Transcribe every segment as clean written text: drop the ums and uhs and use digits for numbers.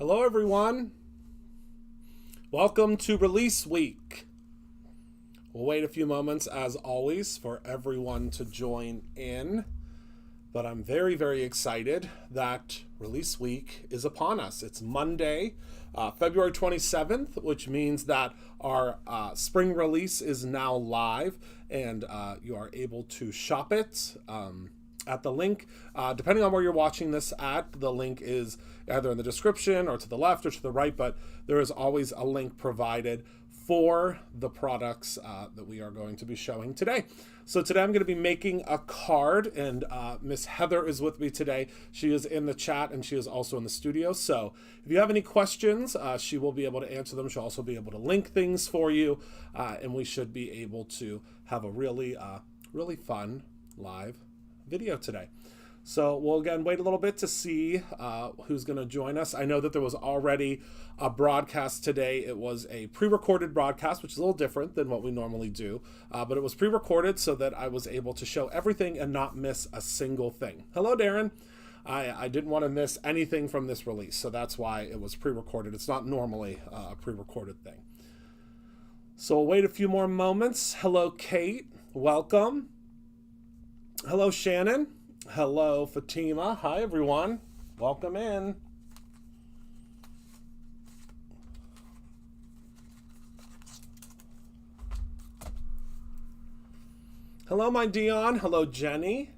Hello, everyone. Welcome to Release Week. We'll wait a few moments, as always, for everyone to join in. But I'm very, very excited that Release Week is upon us. It's Monday, February 27th, which means that our spring release is now live, and you are able to shop it at the link. Depending on where you're watching this at, the link is either in the description or to the left or to the right, but there is always a link provided for the products that we are going to be showing today. So today I'm going to be making a card, and Miss Heather is with me today. She is in the chat and she is also in the studio. So if you have any questions, she will be able to answer them. She'll also be able to link things for you, and we should be able to have a really fun live video today. So we'll again wait a little bit to see who's going to join us. I know that there was already a broadcast today. It was a pre-recorded broadcast, which is a little different than what we normally do, but it was pre-recorded so that I was able to show everything and not miss a single thing. Hello, Darren. I didn't want to miss anything from this release, so that's why it was pre-recorded. It's not normally a pre-recorded thing. So we'll wait a few more moments. Hello, Kate. Welcome. Hello, Shannon. Hello, Fatima. Hi, everyone. Welcome in. Hello, my Dion. Hello, Jenny.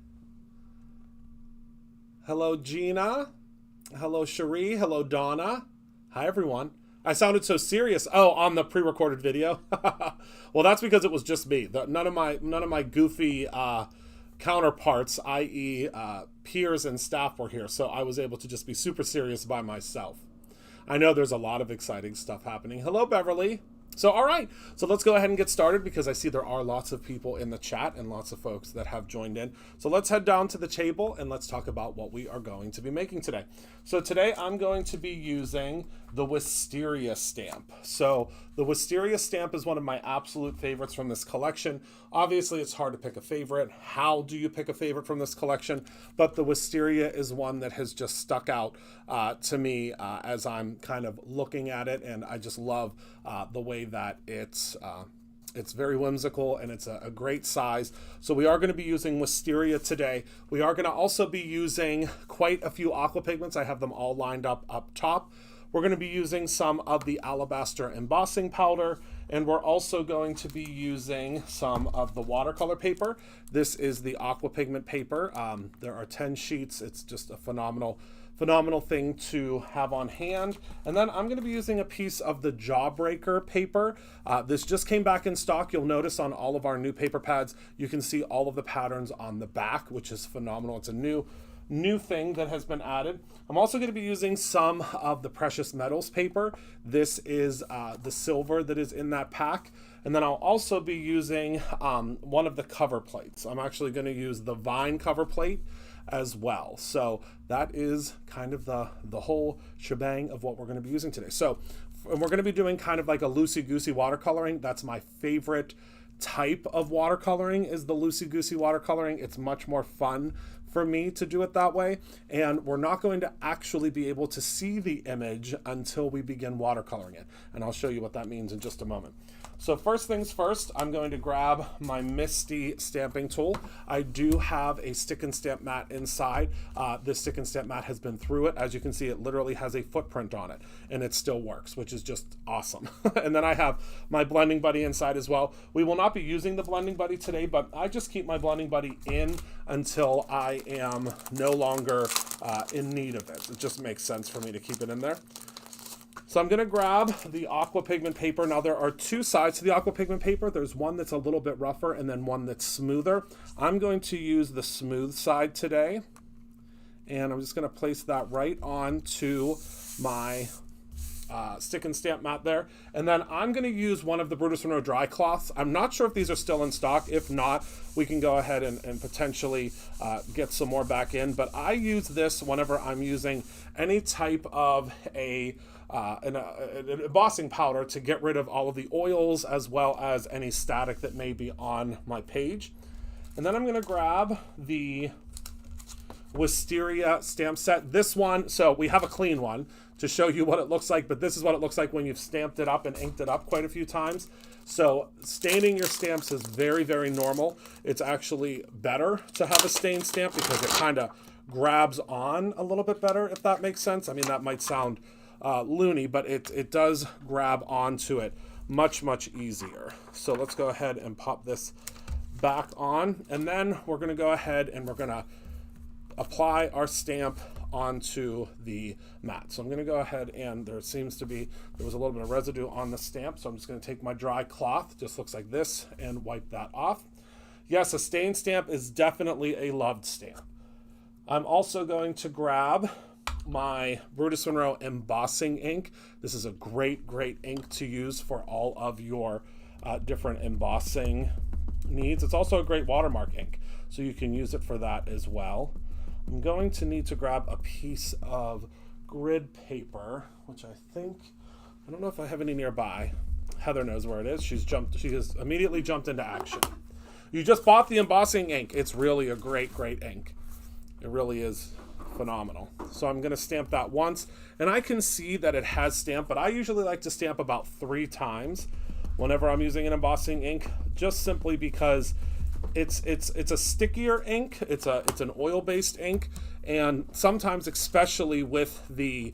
Hello, Gina. Hello, Cherie. Hello, Donna. Hi, everyone. I sounded so serious. Oh, on the pre-recorded video. Well, that's because it was just me. None of my goofy counterparts, i.e. Peers and staff, were here, so I was able to just be super serious by myself. I know there's a lot of exciting stuff happening. Hello, Beverly. So, all right, so let's go ahead and get started because I see there are lots of people in the chat and lots of folks that have joined in. So let's head down to the table and let's talk about what we are going to be making today. So today I'm going to be using the Wisteria stamp. So the Wisteria stamp is one of my absolute favorites from this collection. Obviously, it's hard to pick a favorite. How do you pick a favorite from this collection? But the Wisteria is one that has just stuck out to me as I'm kind of looking at it, and I just love the way that it's very whimsical and it's a great size. So we are going to be using Wisteria today. We are going to also be using quite a few aqua pigments. I have them all lined up top. We're going to be using some of the Alabaster embossing powder, and we're also going to be using some of the watercolor paper. This is the aqua pigment paper. There are 10 sheets. It's just a phenomenal thing to have on hand. And then I'm going to be using a piece of the Jawbreaker paper. This just came back in stock. You'll notice on all of our new paper pads, you can see all of the patterns on the back, which is phenomenal. It's a new thing that has been added. I'm also going to be using some of the Precious Metals paper. This is the silver that is in that pack. And then I'll also be using one of the cover plates. I'm actually going to use the Vine cover plate as well. So that is kind of the whole shebang of what we're going to be using today. So we're going to be doing kind of like a loosey-goosey watercoloring. That's my favorite type of watercoloring, is the loosey-goosey watercoloring. It's much more fun for me to do it that way, and we're not going to actually be able to see the image until we begin watercoloring it, and I'll show you what that means in just a moment. So first things first, I'm going to grab my MISTI stamping tool. I do have a stick and stamp mat inside. This stick and stamp mat has been through it. As you can see, it literally has a footprint on it, and it still works, which is just awesome. And then I have my Blending Buddy inside as well. We will not be using the Blending Buddy today, but I just keep my Blending Buddy in until I am no longer in need of it. It just makes sense for me to keep it in there. So I'm going to grab the aqua pigment paper. Now there are two sides to the aqua pigment paper. There's one that's a little bit rougher and then one that's smoother. I'm going to use the smooth side today. And I'm just going to place that right onto my stick and stamp mat there. And then I'm going to use one of the Brutus Monroe dry cloths. I'm not sure if these are still in stock. If not, we can go ahead and potentially get some more back in. But I use this whenever I'm using any type of an embossing powder to get rid of all of the oils as well as any static that may be on my page. And then I'm going to grab the Wisteria stamp set. This one, so we have a clean one. to show you what it looks like, but this is what it looks like when you've stamped it up and inked it up quite a few times. So staining your stamps is very, very normal. It's actually better to have a stained stamp because it kind of grabs on a little bit better, if that makes sense. I mean, that might sound loony, but it does grab onto it much, much easier. So let's go ahead and pop this back on, and then we're going to go ahead and we're going to apply our stamp onto the mat. So I'm going to go ahead, and there was a little bit of residue on the stamp, so I'm just going to take my dry cloth, just looks like this, and wipe that off. Yes, a stained stamp is definitely a loved stamp. I'm also going to grab my Brutus Monroe embossing ink. This is a great, great ink to use for all of your different embossing needs. It's also a great watermark ink, so you can use it for that as well. I'm going to need to grab a piece of grid paper, which I don't know if I have any nearby. Heather knows where it is. She has immediately jumped into action. You just bought the embossing ink. It's really a great, great ink. It really is phenomenal. So I'm going to stamp that once, and I can see that it has stamped, but I usually like to stamp about 3 times whenever I'm using an embossing ink, just simply because it's a stickier ink. It's an oil-based ink, and sometimes, especially with when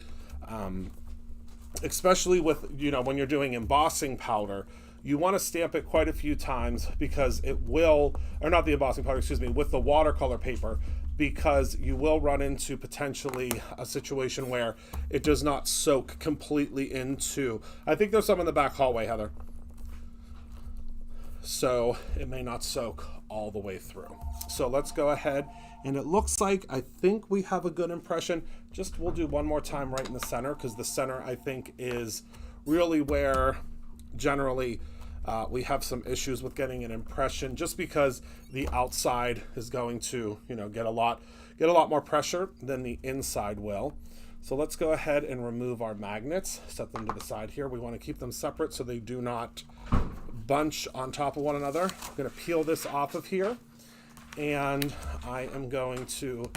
you're doing embossing powder, you want to stamp it quite a few times because it will, or not the embossing powder, excuse me, with the watercolor paper, because you will run into potentially a situation where it does not soak completely into. I think there's some in the back hallway, Heather. So it may not soak all the way through. So let's go ahead, and it looks like, I think we have a good impression. We'll do one more time right in the center, because the center, I think, is really where generally we have some issues with getting an impression, just because the outside is going to, get a lot more pressure than the inside will. So let's go ahead and remove our magnets, set them to the side here. We want to keep them separate so they do not bunch on top of one another. I'm going to peel this off of here, and I am going to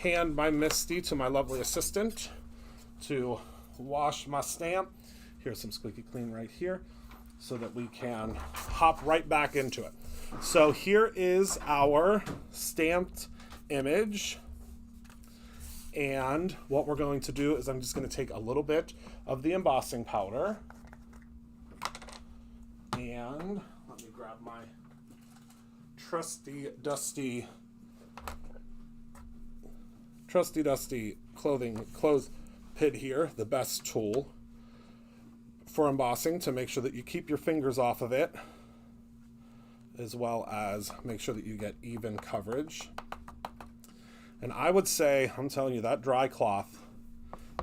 hand my Misty to my lovely assistant to wash my stamp. Here's some squeaky clean right here so that we can hop right back into it. So here is our stamped image, and what we're going to do is I'm just going to take a little bit of the embossing powder, and let me grab my trusty dusty clothes pit here, the best tool for embossing, to make sure that you keep your fingers off of it, as well as make sure that you get even coverage. And I would say, I'm telling you, that dry cloth,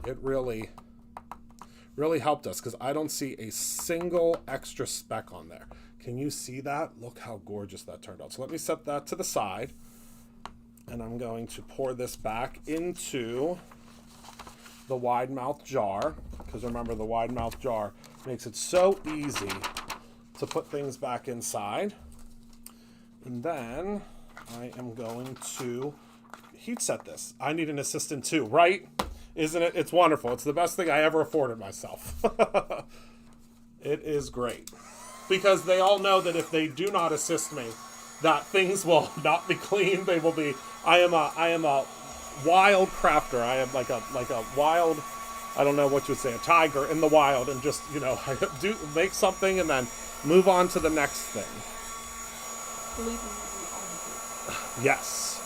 it really helped us, because I don't see a single extra speck on there. Can you see that? Look how gorgeous that turned out. So let me set that to the side, and I'm going to pour this back into the wide mouth jar, because remember, the wide mouth jar makes it so easy to put things back inside. And then I am going to heat set this. I need an assistant too, right? Isn't it? It's wonderful. It's the best thing I ever afforded myself. It is great, because they all know that if they do not assist me, that things will not be clean. They will be. I am a wild crafter. I am like a wild, I don't know what you would say, a tiger in the wild, and just, I do make something and then move on to the next thing. Yes.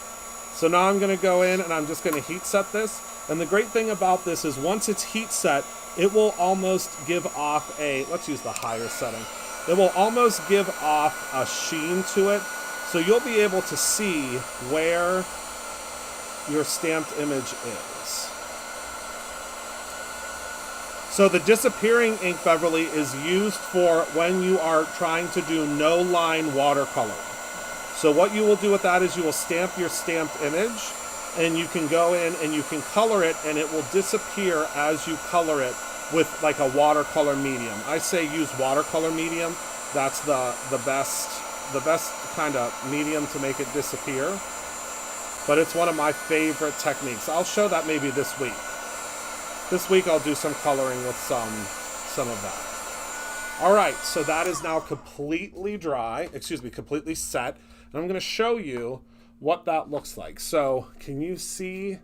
So now I'm going to go in and I'm just going to heat set this. And the great thing about this is once it's heat set, it will almost give off let's use the higher setting. It will almost give off a sheen to it. So you'll be able to see where your stamped image is. So the disappearing ink, Beverly, is used for when you are trying to do no line watercoloring. So what you will do with that is you will stamp your stamped image, and you can go in and you can color it, and it will disappear as you color it with like a watercolor medium. I say use watercolor medium. That's the best kind of medium to make it disappear. But it's one of my favorite techniques. I'll show that maybe this week. This week I'll do some coloring with some of that. All right, so that is now completely dry, completely set. And I'm gonna show you what that looks like. So can you see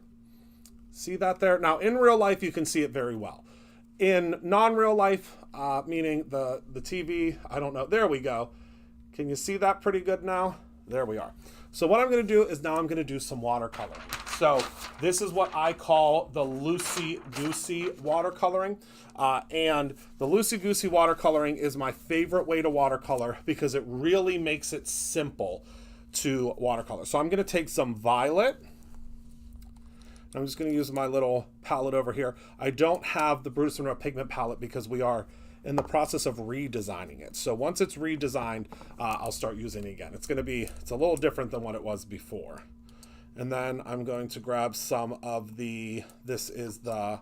that there? Now in real life, you can see it very well. In non-real life, meaning the TV, I don't know, there we go. Can you see that pretty good now? There we are. So what I'm gonna do is now I'm gonna do some watercolor. So this is what I call the loosey-goosey watercoloring. And the loosey-goosey watercoloring is my favorite way to watercolor because it really makes it simple to watercolor. So I'm gonna take some violet. I'm just gonna use my little palette over here. I don't have the Brutus Monroe pigment palette because we are in the process of redesigning it. So once it's redesigned, I'll start using it again. It's a little different than what it was before. And then I'm going to grab some of this is the,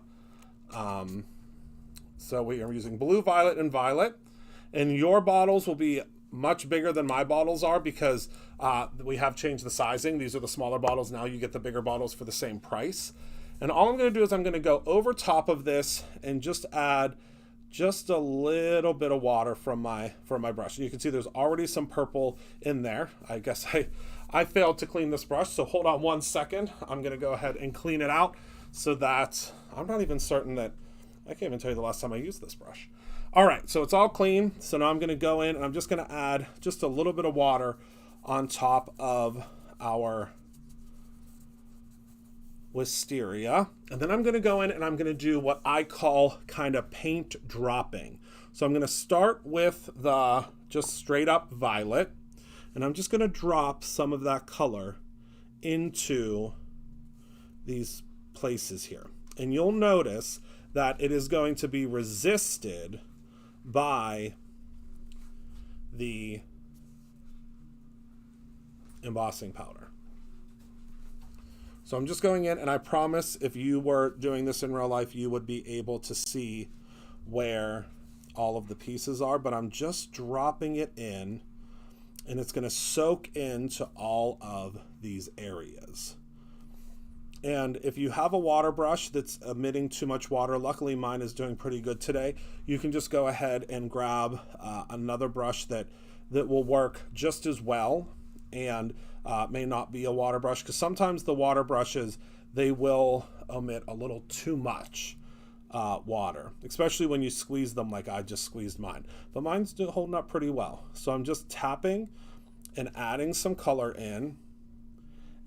so we are using blue, violet, and violet. And your bottles will be much bigger than my bottles are because we have changed the sizing. These are the smaller bottles. Now you get the bigger bottles for the same price. And all I'm gonna do is I'm gonna go over top of this and just add just a little bit of water from my brush. And you can see there's already some purple in there. I guess I failed to clean this brush, so hold on 1 second. I'm gonna go ahead and clean it out so that I'm not even certain that, I can't even tell you the last time I used this brush. All right, so it's all clean. So now I'm gonna go in and I'm just gonna add just a little bit of water on top of our wisteria. And then I'm gonna go in and I'm gonna do what I call kind of paint dropping. So I'm gonna start with the just straight up violet, and I'm just gonna drop some of that color into these places here. And you'll notice that it is going to be resisted by the embossing powder. So I'm just going in, and I promise if you were doing this in real life, you would be able to see where all of the pieces are, but I'm just dropping it in, and it's gonna soak into all of these areas. And if you have a water brush that's emitting too much water, luckily mine is doing pretty good today, you can just go ahead and grab another brush that will work just as well and may not be a water brush, because sometimes the water brushes, they will emit a little too much water, especially when you squeeze them like I just squeezed mine. But mine's holding up pretty well. So I'm just tapping and adding some color in.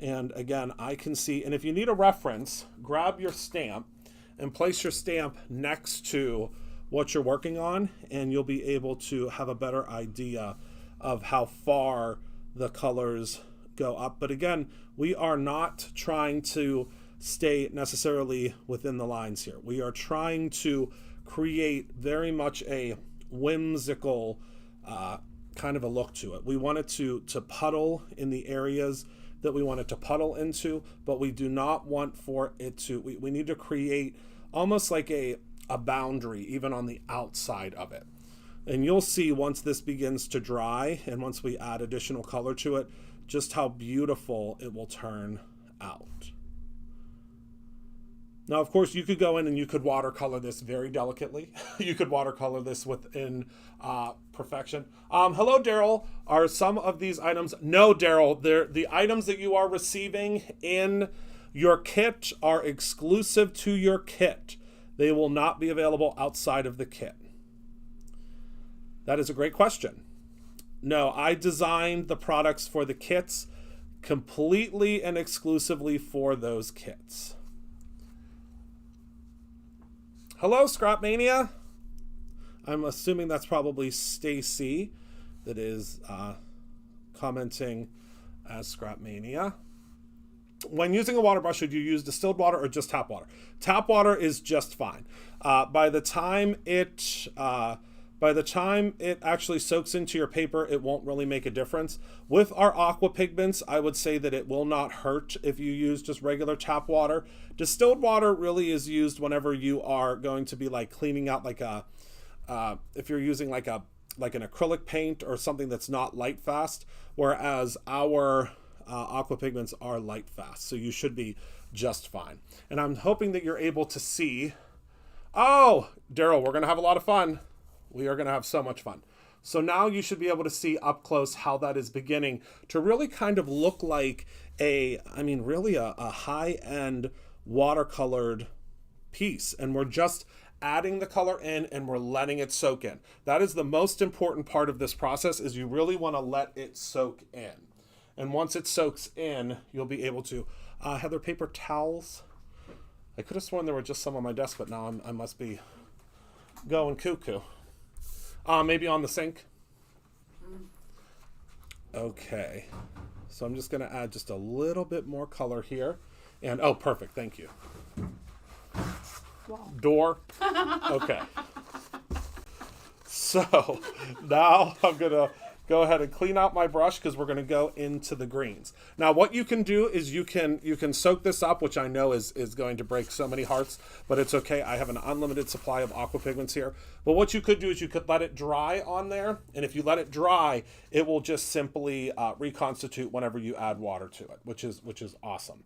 And again, I can see, and if you need a reference, grab your stamp and place your stamp next to what you're working on, and you'll be able to have a better idea of how far the colors go up. But again, we are not trying to stay necessarily within the lines here. We are trying to create very much a whimsical kind of a look to it. We want it to puddle in the areas that we want it to puddle into, but we do not want for it to, we need to create almost like a boundary even on the outside of it. And you'll see once this begins to dry and once we add additional color to it, just how beautiful it will turn out. Now, of course, you could go in and you could watercolor this very delicately. You could watercolor this within perfection. Hello, Daryl. Are some of these items? No, Daryl. The items that you are receiving in your kit are exclusive to your kit. They will not be available outside of the kit. That is a great question. No, I designed the products for the kits completely and exclusively for those kits. Hello, Scrapmania. I'm assuming that's probably Stacy that is commenting as Scrapmania. When using a water brush, should you use distilled water or just tap water? Tap water is just fine. By the time it actually soaks into your paper, it won't really make a difference. With our aqua pigments, I would say that it will not hurt if you use just regular tap water. Distilled water really is used whenever you are going to be like cleaning out like a, if you're using like an acrylic paint or something that's not light fast, whereas our aqua pigments are light fast. So you should be just fine. And I'm hoping that you're able to see Oh, Daryl, we're going to have a lot of fun. We are going to have so much fun. So now you should be able to see up close how that is beginning to really kind of look like really a high-end watercolored piece. And we're just adding the color in and we're letting it soak in. That is the most important part of this process, is you really want to let it soak in. And once it soaks in, you'll be able to, Heather, paper towels. I could have sworn there were just some on my desk, but now I must be going cuckoo. Maybe on the sink. Okay. So I'm just going to add just a little bit more color here. And, oh, perfect. Thank you. Wow. Door. Okay. So now I'm going to go ahead and clean out my brush because we're going to go into the greens. Now what you can do is you can soak this up, which I know is going to break so many hearts, but it's okay. I have an unlimited supply of aqua pigments here. But what you could do is you could let it dry on there, and if you let it dry, it will just simply reconstitute whenever you add water to it, which is awesome.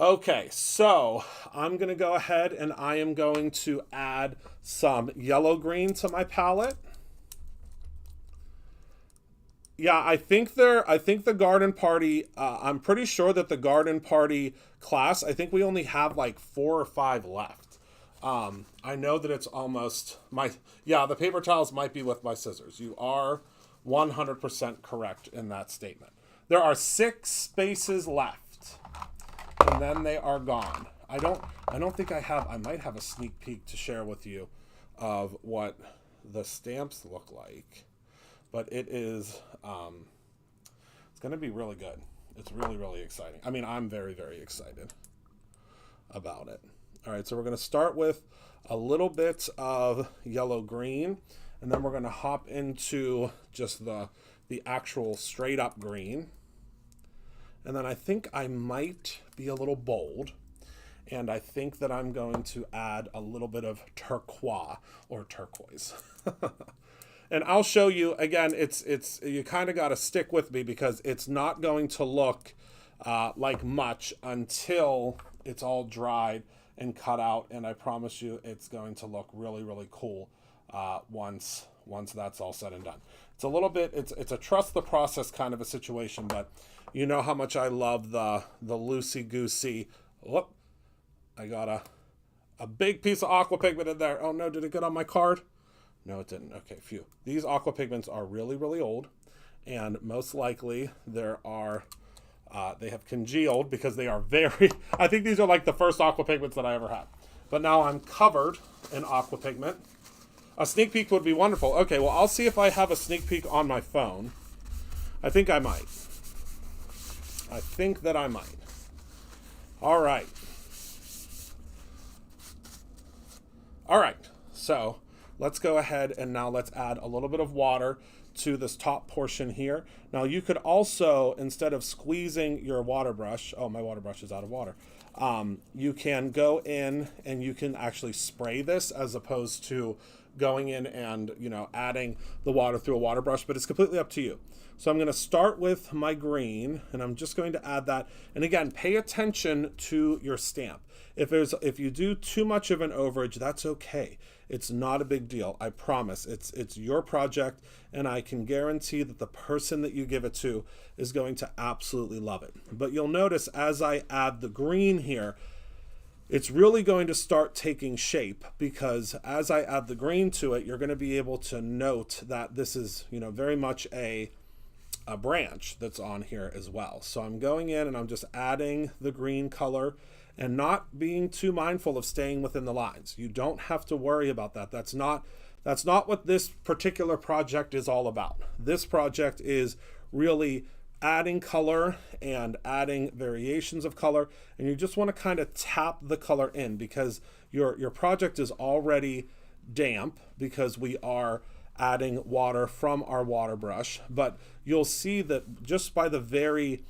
Okay, so I'm going to go ahead and I am going to add some yellow green to my palette. Yeah, I think the garden party, I'm pretty sure that the garden party class, I think we only have like 4 or 5 left. I know that it's almost the paper towels might be with my scissors. You are 100% correct in that statement. There are 6 spaces left, and then they are gone. I don't think I might have a sneak peek to share with you of what the stamps look like. But it is, it's going to be really good. It's really, really exciting. I mean, I'm very, very excited about it. All right, so we're going to start with a little bit of yellow-green, and then we're going to hop into just the actual straight-up green. And then I think I might be a little bold, and I think that I'm going to add a little bit of turquoise or turquoise. And I'll show you, again, it's you kind of got to stick with me because it's not going to look like much until it's all dried and cut out. And I promise you it's going to look really, really cool once that's all said and done. It's a little bit, it's a trust the process kind of a situation, but you know how much I love the loosey-goosey. Whoop, I got a big piece of aqua pigment in there. Oh no, did it get on my card? No, it didn't. Okay, phew. These aqua pigments are really, really old, and most likely they have congealed because they are very, I think these are like the first aqua pigments that I ever had. But now I'm covered in aqua pigment. A sneak peek would be wonderful. Okay, well, I'll see if I have a sneak peek on my phone. I think I might. I think that I might. All right. All right, so let's go ahead and now let's add a little bit of water to this top portion here. Now you could also, instead of squeezing your water brush, oh, my water brush is out of water. You can go in and you can actually spray this as opposed to going in and, adding the water through a water brush, but it's completely up to you. So I'm going to start with my green, and I'm just going to add that. And again, pay attention to your stamp. If you do too much of an overage, that's okay. It's not a big deal. I promise. It's your project, and I can guarantee that the person that you give it to is going to absolutely love it. But you'll notice as I add the green here, it's really going to start taking shape, because as I add the green to it, you're going to be able to note that this is, very much a branch that's on here as well. So I'm going in and I'm just adding the green color and not being too mindful of staying within the lines. You don't have to worry about that. That's not what this particular project is all about. This project is really adding color and adding variations of color, and you just want to kind of tap the color in because your project is already damp because we are adding water from our water brush. But you'll see that just by the very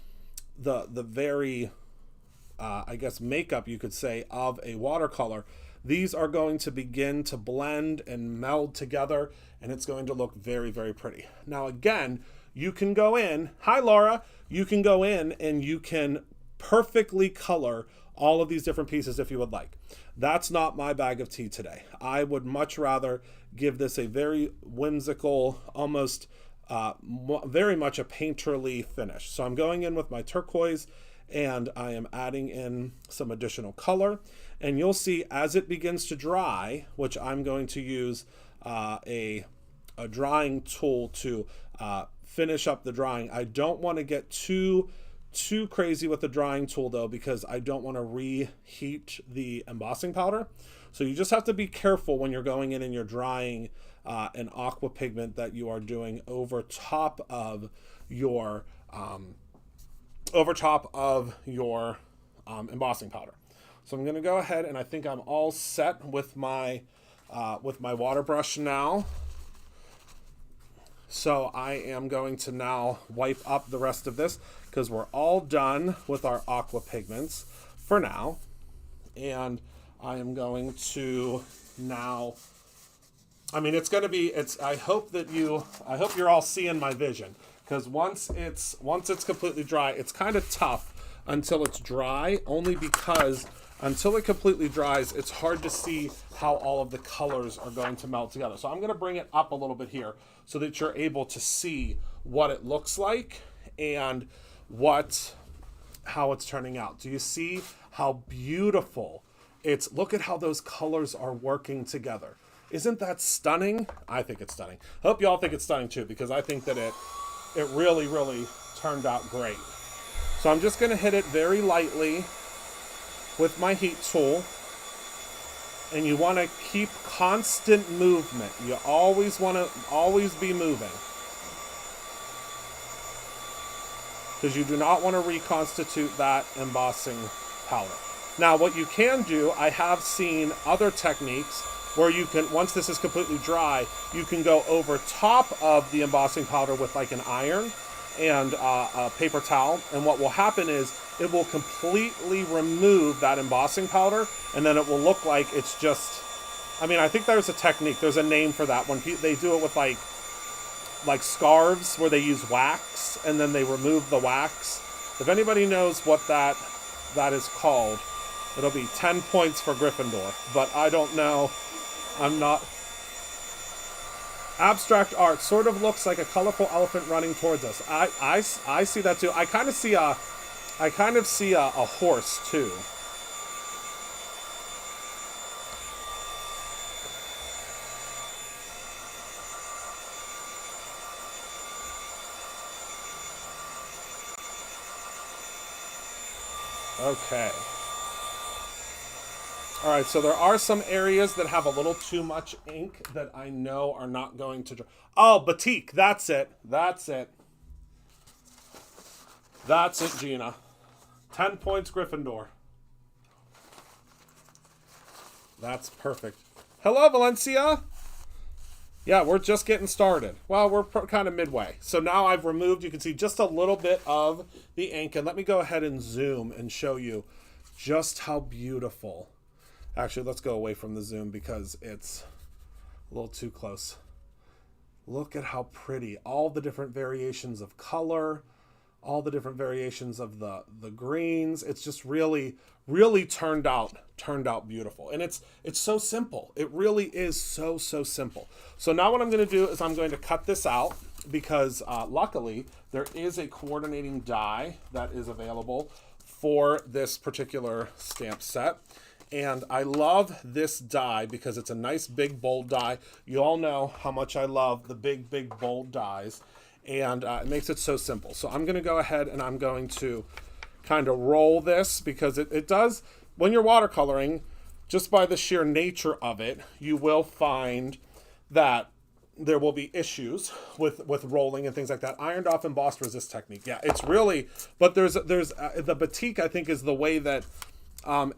I guess makeup, you could say, of a watercolor, these are going to begin to blend and meld together, and it's going to look very, very pretty. Now again, you can go in, hi Laura, you can go in and you can perfectly color all of these different pieces if you would like. That's not my bag of tea today. I would much rather give this a very whimsical, almost very much a painterly finish. So I'm going in with my turquoise and I am adding in some additional color. And you'll see as it begins to dry, which I'm going to use a drying tool to finish up the drying. I don't want to get too crazy with the drying tool though, because I don't want to reheat the embossing powder. So you just have to be careful when you're going in and you're drying an aqua pigment that you are doing over top of your embossing powder. So I'm going to go ahead, and I think I'm all set with my water brush now. So I am going to now wipe up the rest of this because we're all done with our aqua pigments for now. And I am going to now, I mean, it's going to be, I hope you're all seeing my vision, because once it's completely dry, it's kind of tough until it's dry, only because until it completely dries, it's hard to see how all of the colors are going to melt together. So I'm going to bring it up a little bit here so that you're able to see what it looks like and how it's turning out. Do you see how beautiful it's? Look at how those colors are working together. Isn't that stunning? I think it's stunning. I hope you all think it's stunning too, because I think that it really, really turned out great. So I'm just going to hit it very lightly with my heat tool, and you want to keep constant movement. You always want to be moving, because you do not want to reconstitute that embossing powder. Now what you can do, I have seen other techniques where you can, once this is completely dry, you can go over top of the embossing powder with like an iron and a paper towel, and what will happen is it will completely remove that embossing powder, and then it will look like it's just, I mean, I think there's a technique, there's a name for that, when they do it with like scarves where they use wax and then they remove the wax. If anybody knows what that is called, it'll be 10 points for Gryffindor, but I don't know. I'm not. Abstract art sort of looks like a colorful elephant running towards us. I see that too. I kind of see a horse too. Okay. All right, so there are some areas that have a little too much ink that I know are not going to dry. Oh, batik, that's it. That's it, Gina. 10 points, Gryffindor. That's perfect. Hello, Valencia. Yeah, we're just getting started. Well, we're kind of midway. So now I've removed, you can see just a little bit of the ink. And let me go ahead and zoom and show you just how beautiful. Actually, let's go away from the zoom because it's a little too close. Look at how pretty. All the different variations of color, all the different variations of the greens. It's just really, really turned out beautiful. And it's so simple. It really is so simple. So now what I'm going to do is I'm going to cut this out because luckily there is a coordinating die that is available for this particular stamp set. And I love this die because it's a nice big bold die. You all know how much I love the big bold dies, and it makes it so simple. So I'm going to go ahead and I'm going to kind of roll this because it does, when you're watercoloring, just by the sheer nature of it, you will find that there will be issues with rolling and things like that. Ironed off embossed resist technique. Yeah, it's really, but there's the batik, I think, is the way that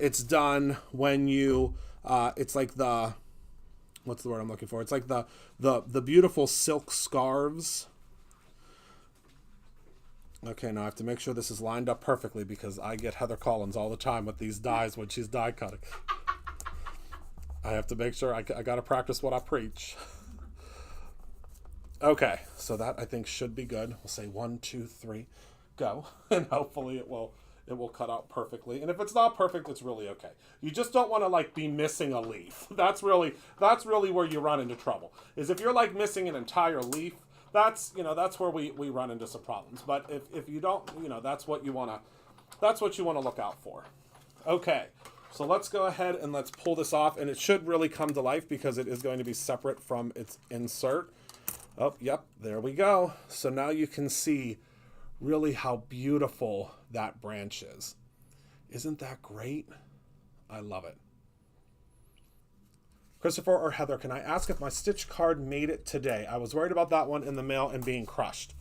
it's done when you, it's like the, what's the word I'm looking for? It's like the beautiful silk scarves. Okay, now I have to make sure this is lined up perfectly because I get Heather Collins all the time with these dies when she's die cutting. I have to make sure I got to practice what I preach. Okay, so that I think should be good. We'll say 1, 2, 3, go, and hopefully it will it will cut out perfectly. And if it's not perfect, it's really okay. You just don't want to like be missing a leaf. That's really where you run into trouble. Is if you're like missing an entire leaf, that's where we run into some problems. But if you don't, that's what you want to look out for. Okay. So let's go ahead and let's pull this off, and it should really come to life because it is going to be separate from its insert. Oh, yep, there we go. So now you can see really how beautiful that branch is. Isn't that great? I love it. Christopher or Heather, can I ask if my Stitch card made it today? I was worried about that one in the mail and being crushed.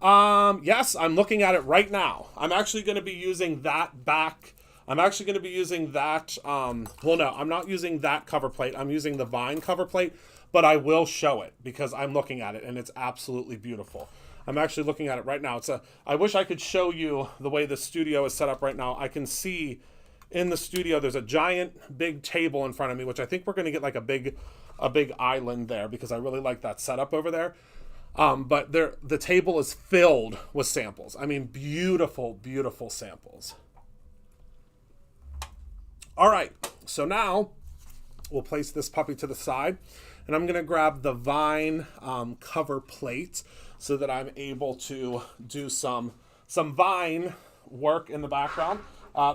Yes, I'm looking at it right now. I'm actually going to be using that back. I'm actually going to be using that, well, no, I'm not using that cover plate. I'm using the Vine cover plate, but I will show it because I'm looking at it and it's absolutely beautiful. I'm actually looking at it right now. I wish I could show you the way the studio is set up right now. I can see in the studio, there's a giant big table in front of me, which I think we're going to get like a big island there because I really like that setup over there. But the table is filled with samples. I mean, beautiful, beautiful samples. All right, so now we'll place this puppy to the side, and I'm gonna grab the Vine cover plate so that I'm able to do some Vine work in the background.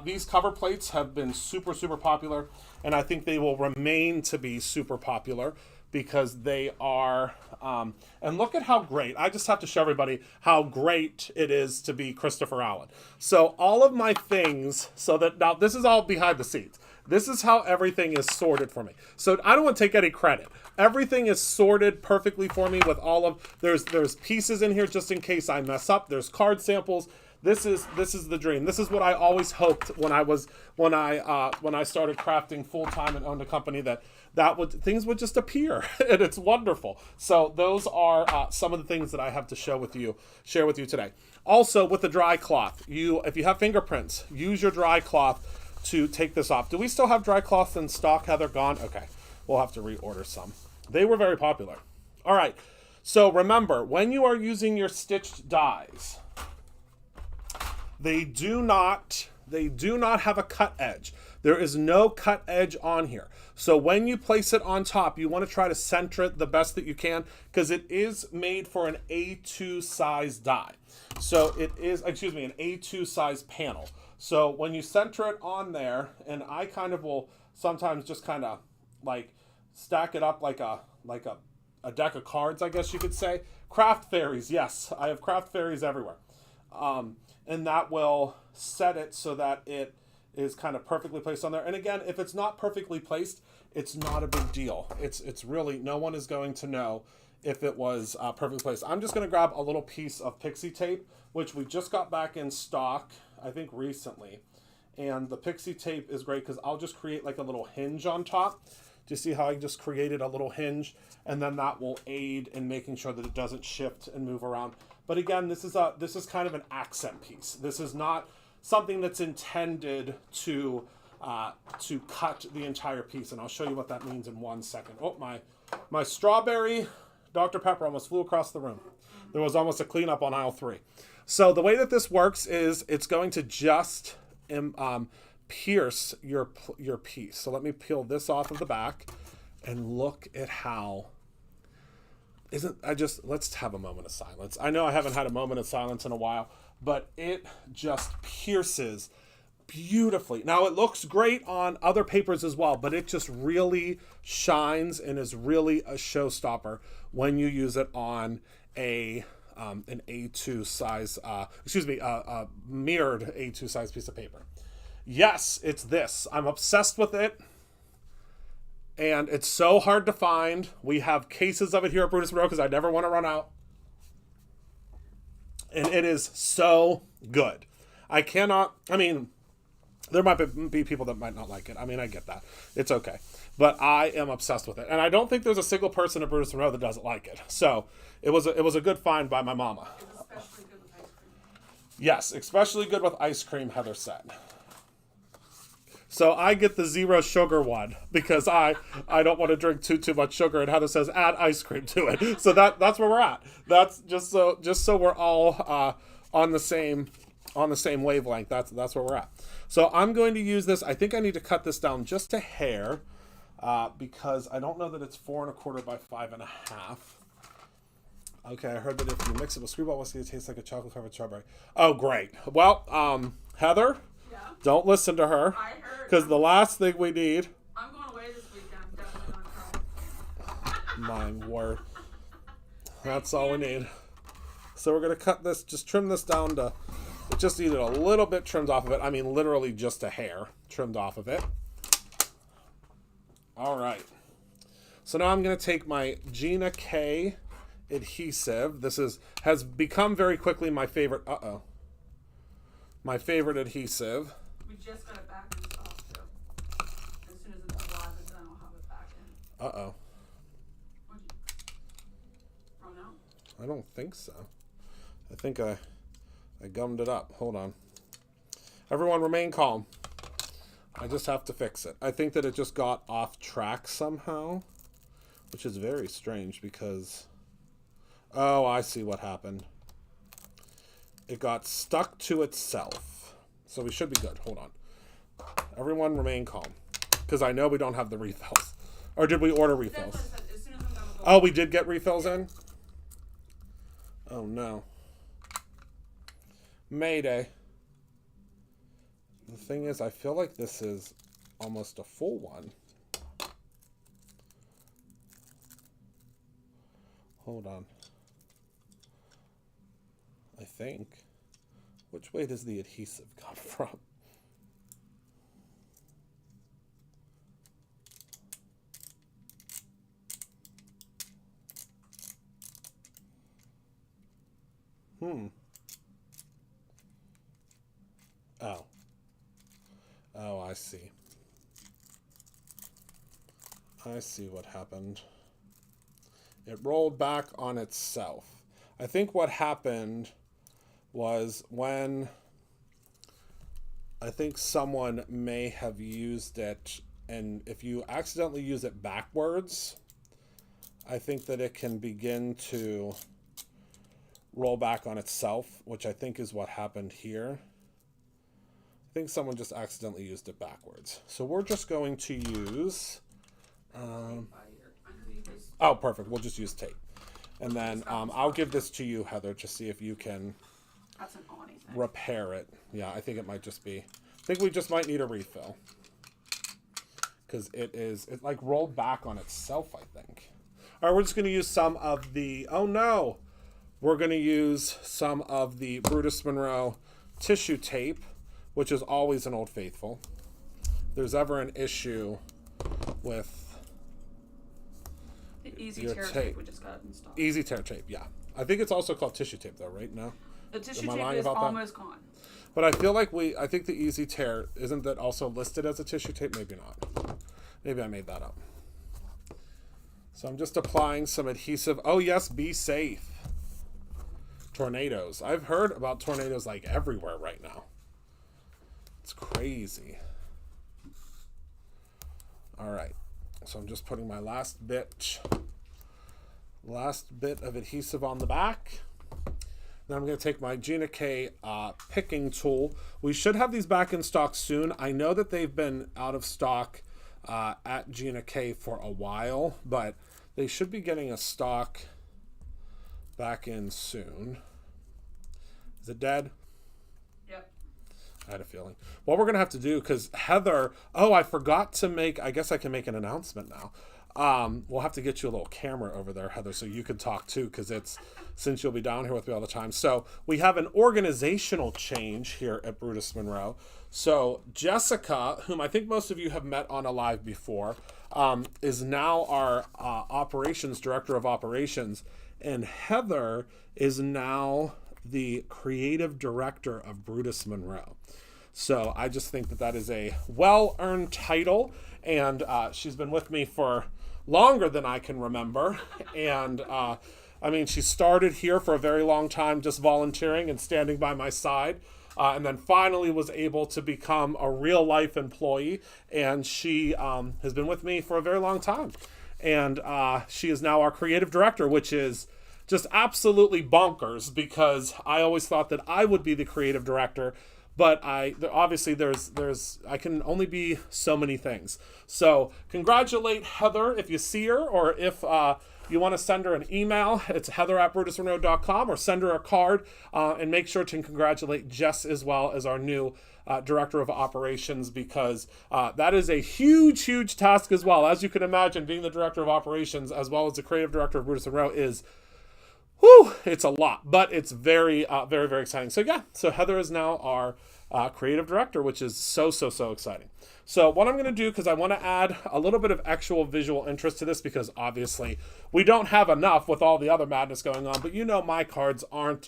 These cover plates have been super, super popular, and I think they will remain to be super popular because they are, and look at how great, I just have to show everybody how great it is to be Christopher Allen. So all of my things, now this is all behind the scenes. This is how everything is sorted for me. So I don't want to take any credit. Everything is sorted perfectly for me with all of, there's pieces in here just in case I mess up. There's card samples. This is the dream. This is what I always hoped when I started crafting full time and owned a company things would just appear, and it's wonderful. So those are some of the things that I have to share with you today. Also, with the dry cloth, if you have fingerprints, use your dry cloth to take this off. Do we still have dry cloths in stock, Heather? Gone? Okay, we'll have to reorder some. They were very popular. All right. So remember, when you are using your stitched dies, they do not have a cut edge. There is no cut edge on here. So when you place it on top, you want to try to center it the best that you can because it is made for an A2 size die. So it is, an A2 size panel. So when you center it on there, and I kind of will sometimes just kind of like stack it up like a deck of cards, I guess you could say. Craft fairies, yes, I have craft fairies everywhere. And that will set it so that it is kind of perfectly placed on there. And again, if it's not perfectly placed, it's not a big deal. It's really, no one is going to know if it was perfectly placed. I'm just going to grab a little piece of pixie tape, which we just got back in stock, I think recently. And the pixie tape is great because I'll just create like a little hinge on top. Do you see how I just created a little hinge? And then that will aid in making sure that it doesn't shift and move around. But again, this is kind of an accent piece. This is not something that's intended to cut the entire piece. And I'll show you what that means in 1 second. Oh, my strawberry Dr. Pepper almost flew across the room. There was almost a cleanup on aisle 3. So the way that this works is it's going to just pierce your piece. So let me peel this off of the back and look at how let's have a moment of silence. I know I haven't had a moment of silence in a while, but it just pierces beautifully. Now it looks great on other papers as well, but it just really shines and is really a showstopper when you use it on an A2 size, a mirrored A2 size piece of paper. Yes, it's this. I'm obsessed with it. And it's so hard to find. We have cases of it here at Brutus Monroe because I never want to run out. And it is so good. There might be people that might not like it. I mean, I get that. It's okay. But I am obsessed with it. And I don't think there's a single person at Brutus Monroe that doesn't like it. So it was a good find by my mama. It's especially good with ice cream. Yes, especially good with ice cream, Heather said. So I get the 0 sugar one because I don't want to drink too much sugar, and Heather says add ice cream to it. So that's where we're at. That's just so we're all on the same on the same wavelength. That's where we're at. So I'm going to use this. I think I need to cut this down just a hair because I don't know that it's 4 1/4 by 5 1/2. Okay, I heard that if you mix it with Screwball whiskey, it tastes like a chocolate-covered strawberry. Oh, great. Well, Heather, Yeah. don't listen to her I heard. because the last thing we need... I'm going away this weekend. Definitely not trying. My word. That's all we need. So we're going to cut this, just trim this down to... It just needed a little bit trimmed off of it. I mean, literally just a hair trimmed off of it. All right. So now I'm going to take my Gina K adhesive. This has become very quickly my favorite. My favorite adhesive. We just got it back in stock too. As soon as it's live, then I'll have it back in. What'd you? Oh no. I don't think so. I think I gummed it up. Hold on. Everyone remain calm. I just have to fix it. I think that it just got off track somehow, which is very strange because... Oh, I see what happened. It got stuck to itself. So we should be good. Hold on. Everyone remain calm. Because I know we don't have the refills. Or did we order refills? That's what I said. As soon as I'm done with Oh, we did get refills in? Oh, no. Mayday. The thing is, I feel like this is almost a full one. Hold on. I think. Which way does the adhesive come from? Oh. Oh, I see. I see what happened. It rolled back on itself. I think what happened was when I think someone may have used it, and if you accidentally use it backwards, I think that it can begin to roll back on itself, which I think is what happened here. I think someone just accidentally used it backwards. So we're just going to use... oh, perfect. We'll just use tape. And then I'll give this to you, Heather, to see if you can That's an awning thing. repair it. Yeah, I think it might just be... I think we just might need a refill. Because it like rolled back on itself, I think. All right, we're just going to use some of the... Oh, no! We're going to use some of the Brutus Monroe tissue tape, which is always an Old Faithful. If there's ever an issue with The Easy your Tear tape. tape we just got in stock. Easy Tear tape, yeah. I think it's also called tissue tape, though, right? No? The tissue Am I tape lying is about that? almost gone. But I feel like I think the Easy Tear, isn't that also listed as a tissue tape? Maybe not. Maybe I made that up. So I'm just applying some adhesive. Oh, yes, be safe. Tornadoes. I've heard about tornadoes like everywhere right now. It's crazy. All right. So I'm just putting my last bit of adhesive on the back. Now I'm going to take my Gina K picking tool. We should have these back in stock soon. I know that they've been out of stock at Gina K for a while, but they should be getting a stock back in soon. Is it dead? Yep. I had a feeling. What we're going to have to do, because Heather... Oh, I forgot to make... I guess I can make an announcement now. We'll have to get you a little camera over there, Heather, so you can talk too, because it's... Since you'll be down here with me all the time. So we have an organizational change here at Brutus Monroe. So Jessica, whom I think most of you have met on a live before, is now our operations director of operations. And Heather is now the creative director of Brutus Monroe. So I just think that that is a well-earned title, and she's been with me for longer than I can remember. And I mean, she started here for a very long time just volunteering and standing by my side, and then finally was able to become a real-life employee, and she has been with me for a very long time. And she is now our creative director, which is just absolutely bonkers because I always thought that I would be the creative director, but obviously I can only be so many things. So congratulate Heather if you see her, or if you want to send her an email, it's heather@brutusmonroe.com, or send her a card, and make sure to congratulate Jess as well as our new director of operations, because that is a huge task as well. As you can imagine, being the director of operations as well as the creative director of Brutus Monroe is, whew, it's a lot, but it's very exciting. So yeah, so Heather is now our creative director, which is so exciting. So what I'm going to do, because I want to add a little bit of actual visual interest to this, because obviously we don't have enough with all the other madness going on, but you know my cards are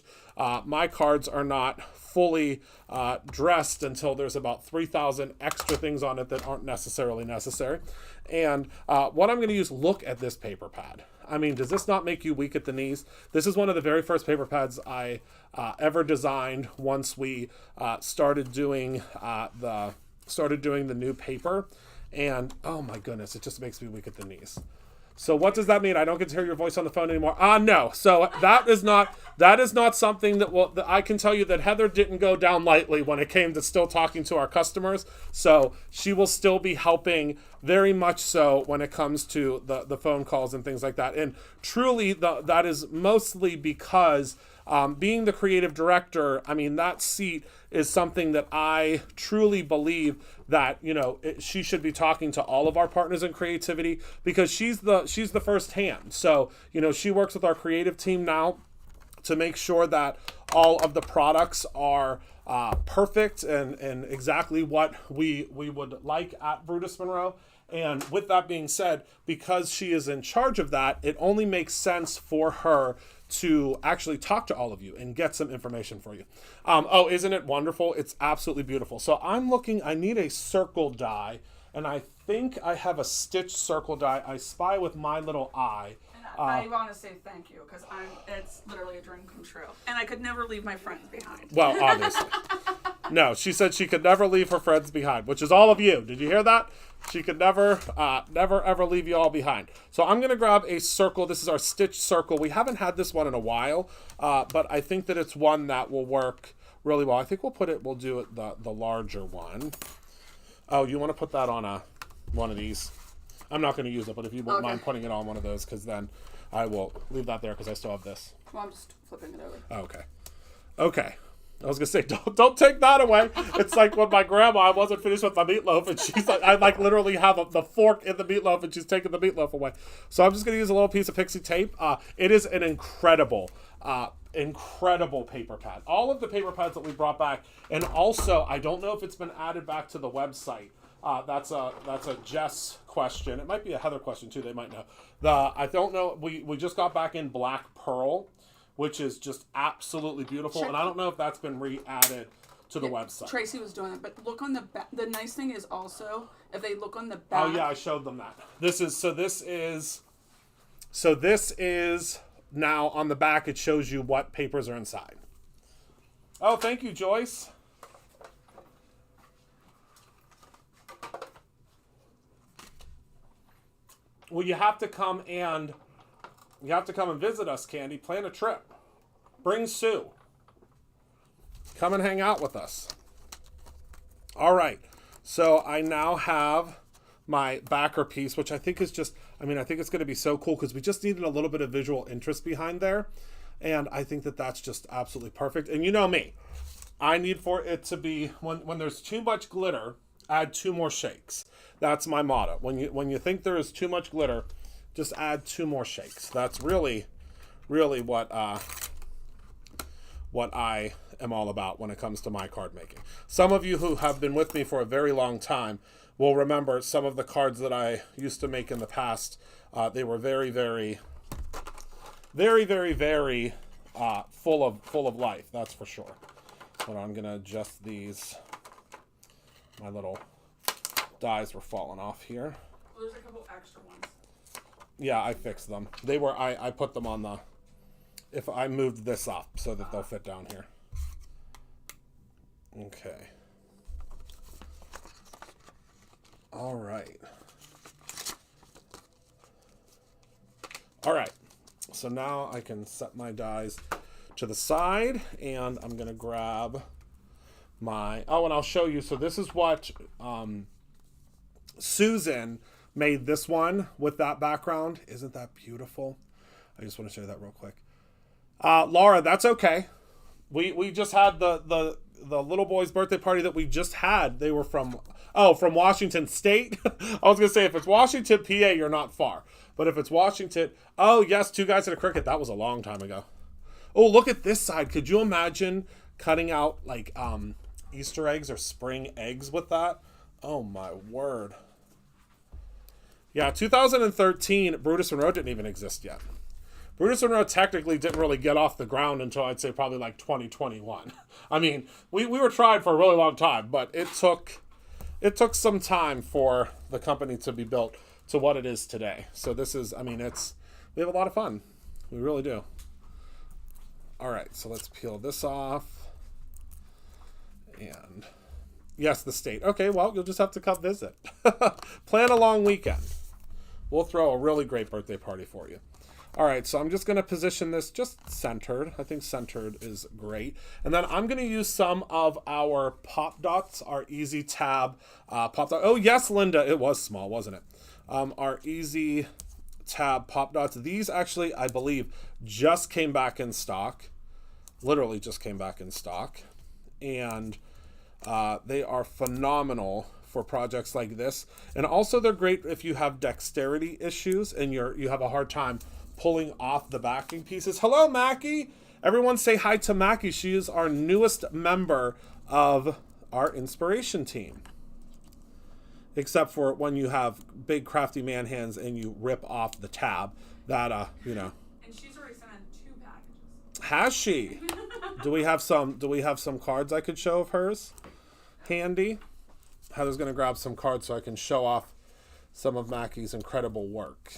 not fully dressed until there's about 3,000 extra things on it that aren't necessarily necessary. And what I'm going to use, look at this paper pad. I mean, does this not make you weak at the knees? This is one of the very first paper pads I ever designed once we started doing the new paper. And oh my goodness, it just makes me weak at the knees. So what does that mean? I don't get to hear your voice on the phone anymore. No. So that is not something that I can tell you that Heather didn't go down lightly when it came to still talking to our customers. So she will still be helping very much so when it comes to the phone calls and things like that. And truly that is mostly because being the creative director, I mean, that seat is something that I truly believe that, you know, she should be talking to all of our partners in creativity, because she's the first hand. So, you know, she works with our creative team now to make sure that all of the products are perfect and exactly what we would like at Brutus Monroe. And with that being said, because she is in charge of that, it only makes sense for her to actually talk to all of you and get some information for you. Oh, isn't it wonderful? It's absolutely beautiful. So I need a circle die, and I think I have a stitched circle die. I spy with my little eye. And I want to say thank you, because it's literally a dream come true. And I could never leave my friends behind. Well, obviously. No, she said she could never leave her friends behind, which is all of you. Did you hear that? She could never ever leave you all behind. So I'm going to grab a circle. This is our stitched circle. We haven't had this one in a while, but I think that it's one that will work really well. I think we'll do it the larger one. Oh, you want to put that on one of these? I'm not going to use it, but if you wouldn't mind putting it on one of those, because then I will leave that there because I still have this. Well, I'm just flipping it over. Okay. I was gonna say, don't take that away. It's like when my grandma wasn't finished with my meatloaf, and she's like, I like literally have the fork in the meatloaf, and she's taking the meatloaf away. So I'm just gonna use a little piece of pixie tape. It is an incredible paper pad. All of the paper pads that we brought back, and also I don't know if it's been added back to the website. That's a Jess question. It might be a Heather question too. They might know. I don't know. We just got back in Black Pearl, which is just absolutely beautiful. And I don't know if that's been re-added to the website. Tracy was doing it, but look on the back. The nice thing is also, if they look on the back. Oh yeah, I showed them that. This is now on the back. It shows you what papers are inside. Oh, thank you, Joyce. Well, you have to come and visit us, Candy. Plan a trip. Bring Sue. Come and hang out with us. All right. So I now have my backer piece, which I think is just, I think it's going to be so cool because we just needed a little bit of visual interest behind there. And I think that that's just absolutely perfect. And you know me, I need for it to be, when there's too much glitter, add 2 more shakes. That's my motto. When you think there is too much glitter, just add 2 more shakes. That's really what I am all about when it comes to my card making. Some of you who have been with me for a very long time will remember some of the cards that I used to make in the past. They were very full of life. That's for sure. But I'm gonna adjust these. My little dies were falling off here. Well, there's a couple extra ones. Yeah, I fixed them. They were, I put them on the, if I moved this up so that they'll fit down here. Okay. All right. So now I can set my dies to the side, and I'm going to grab my... Oh, and I'll show you. So this is what Susan made this one with that background. Isn't that beautiful? I just want to show you that real quick. Laura, that's okay. We just had the little boy's birthday party that we just had. They were from Washington State. I was going to say, if it's Washington, PA, you're not far. But if it's Washington... Oh, yes, 2 guys at a cricket. That was a long time ago. Oh, look at this side. Could you imagine cutting out, like, Easter eggs or spring eggs with that? Oh, my word. Yeah, 2013, Brutus Monroe didn't even exist yet. Brutus Monroe technically didn't really get off the ground until I'd say probably like 2021. I mean, we were tried for a really long time, but it took some time for the company to be built to what it is today. So this is, I mean, we have a lot of fun. We really do. All right, so let's peel this off. And yes, the state. Okay, well, you'll just have to come visit. Plan a long weekend. We'll throw a really great birthday party for you. All right, so I'm just going to position this just centered. I think centered is great. And then I'm going to use some of our Pop Dots, our Easy Tab Pop Dot. Oh, yes, Linda, it was small, wasn't it? Our Easy Tab Pop Dots. These actually, I believe, just came back in stock. Literally just came back in stock. And they are phenomenal for projects like this. And also they're great if you have dexterity issues and you have a hard time pulling off the backing pieces. Hello, Mackie. Everyone say hi to Mackie. She is our newest member of our inspiration team. Except for when you have big crafty man hands and you rip off the tab. That, you know. And she's already sent in 2 packages. Has she? Do we have some cards I could show of hers? Handy. Heather's going to grab some cards so I can show off some of Mackie's incredible work.